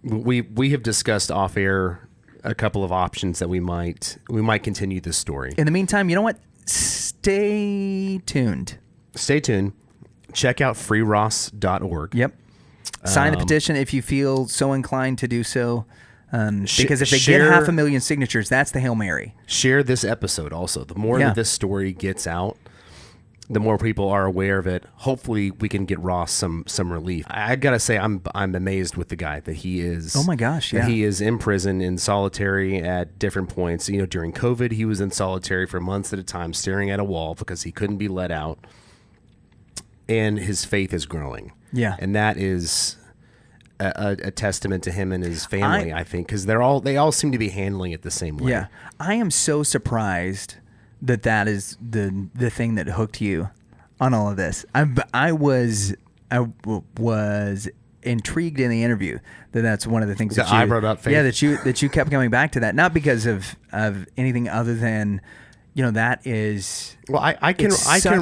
we have discussed off air a couple of options that we might continue this story. In the meantime, you know what? Stay tuned. Stay tuned. Check out freeross.org. Yep. Sign the petition if you feel so inclined to do so. Because if they get 500,000 signatures, that's the Hail Mary. Share this episode also. The more that this story gets out, the more people are aware of it. Hopefully, we can get Ross some relief. I gotta say, I'm amazed with the guy that he is. Oh my gosh, that he is in prison in solitary at different points. You know, during COVID, he was in solitary for months at a time, staring at a wall because he couldn't be let out. And his faith is growing. Yeah, and that is a testament to him and his family. I think because they all seem to be handling it the same way. Yeah, I am so surprised that is the thing that hooked you on all of this. I was intrigued in the interview that's one of the things that I brought up. Faith. Yeah, that you kept coming back to that, not because of anything other than that is. Well, I can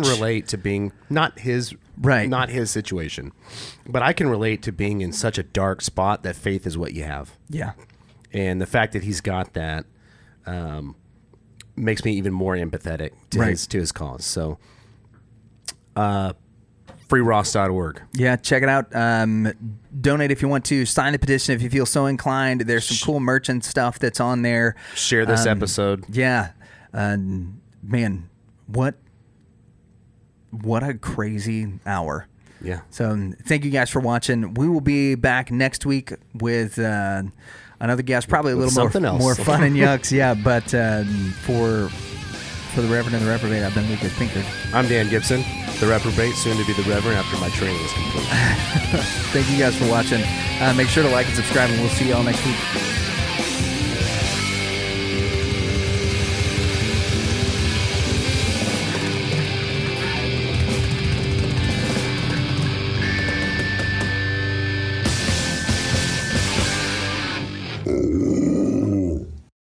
relate to being not his situation, but I can relate to being in such a dark spot that faith is what you have. Yeah, and the fact that he's got that. Makes me even more empathetic to his cause. So, freeross.org. Yeah, check it out. Donate if you want to. Sign the petition if you feel so inclined. There's some cool merchant stuff that's on there. Share this episode. Yeah. Man, what a crazy hour. Yeah. So thank you guys for watching. We will be back next week with another guest, probably a little more fun and yucks. Yeah, but for the Reverend and the Reprobate, I've been Lucas Pinkard. I'm Dan Gibson, the Reprobate, soon to be the Reverend after my training is complete. Thank you guys for watching. Make sure to like and subscribe, and we'll see you all next week.